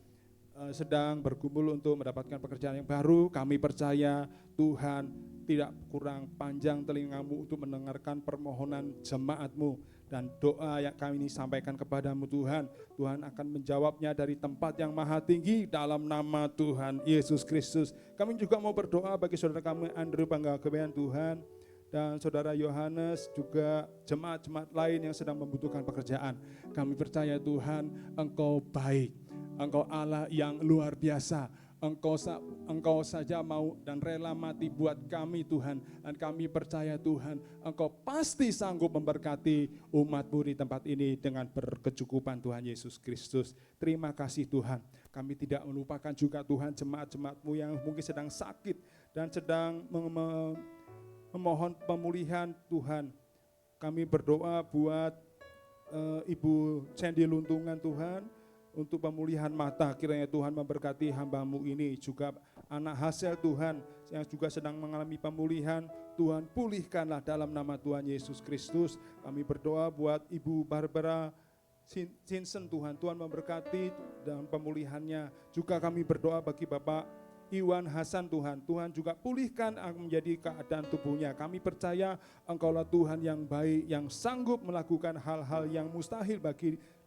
sedang bergumul untuk mendapatkan pekerjaan yang baru. Kami percaya Tuhan tidak kurang panjang telinga-Mu untuk mendengarkan permohonan jemaat-Mu. Dan doa yang kami ini sampaikan kepadamu Tuhan, Tuhan akan menjawabnya dari tempat yang maha tinggi dalam nama Tuhan Yesus Kristus. Kami juga mau berdoa bagi saudara kami Andrew Panggabean Tuhan, dan saudara Yohanes, juga jemaat-jemaat lain yang sedang membutuhkan pekerjaan. Kami percaya Tuhan, Engkau baik, Engkau Allah yang luar biasa. Engkau saja mau dan rela mati buat kami Tuhan. Dan kami percaya Tuhan, Engkau pasti sanggup memberkati umat-Mu di tempat ini dengan berkecukupan Tuhan Yesus Kristus. Terima kasih Tuhan. Kami tidak melupakan juga Tuhan jemaat-jemaat-Mu yang mungkin sedang sakit dan sedang memohon pemulihan Tuhan. Kami berdoa buat Ibu Sandy Luntungan Tuhan, untuk pemulihan mata, kiranya Tuhan memberkati hamba-Mu ini, juga anak Hazel Tuhan yang juga sedang mengalami pemulihan, Tuhan pulihkanlah dalam nama Tuhan Yesus Kristus. Kami berdoa buat Ibu Barbara Simpson Tuhan, Tuhan memberkati dalam pemulihannya. Juga kami berdoa bagi Bapak Iwan Hasan Tuhan, Tuhan juga pulihkan menjadi keadaan tubuhnya. Kami percaya Engkaulah Tuhan yang baik, yang sanggup melakukan hal-hal yang mustahil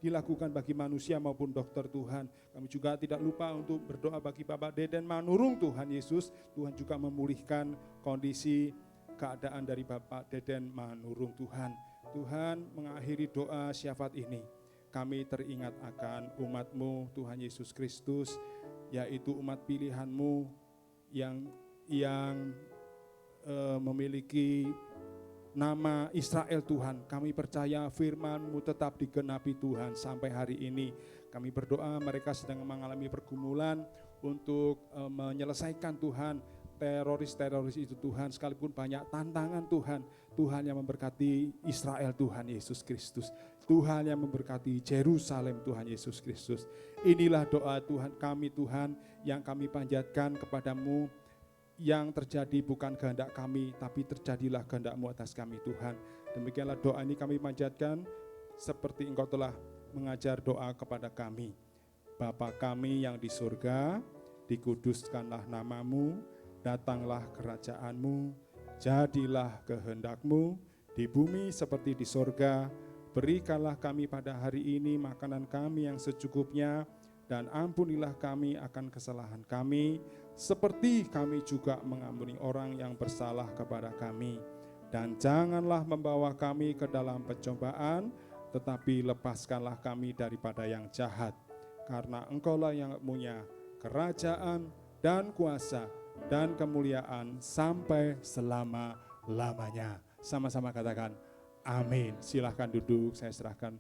dilakukan bagi manusia maupun dokter Tuhan. Kami juga tidak lupa untuk berdoa bagi Bapak Deden Manurung Tuhan Yesus, Tuhan juga memulihkan kondisi keadaan dari Bapak Deden Manurung Tuhan. Tuhan mengakhiri doa syafaat ini, kami teringat akan umat-Mu Tuhan Yesus Kristus, yaitu umat pilihan-Mu yang memiliki nama Israel Tuhan. Kami percaya firman-Mu tetap digenapi Tuhan sampai hari ini. Kami berdoa mereka sedang mengalami pergumulan untuk menyelesaikan Tuhan teroris-teroris itu Tuhan, sekalipun banyak tantangan Tuhan. Tuhan yang memberkati Israel Tuhan Yesus Kristus. Tuhan yang memberkati Yerusalem Tuhan Yesus Kristus. Inilah doa Tuhan kami Tuhan yang kami panjatkan kepadamu. Yang terjadi bukan kehendak kami, tapi terjadilah kehendak-Mu atas kami Tuhan. Demikianlah doa ini kami panjatkan seperti Engkau telah mengajar doa kepada kami. Bapa kami yang di surga, dikuduskanlah nama-Mu, datanglah kerajaan-Mu, jadilah kehendak-Mu di bumi seperti di surga. Berikanlah kami pada hari ini makanan kami yang secukupnya, dan ampunilah kami akan kesalahan kami, seperti kami juga mengampuni orang yang bersalah kepada kami. Dan janganlah membawa kami ke dalam pencobaan, tetapi lepaskanlah kami daripada yang jahat. Karena Engkaulah yang punya kerajaan dan kuasa dan kemuliaan sampai selama-lamanya. Sama-sama katakan amin. Silahkan duduk, saya serahkan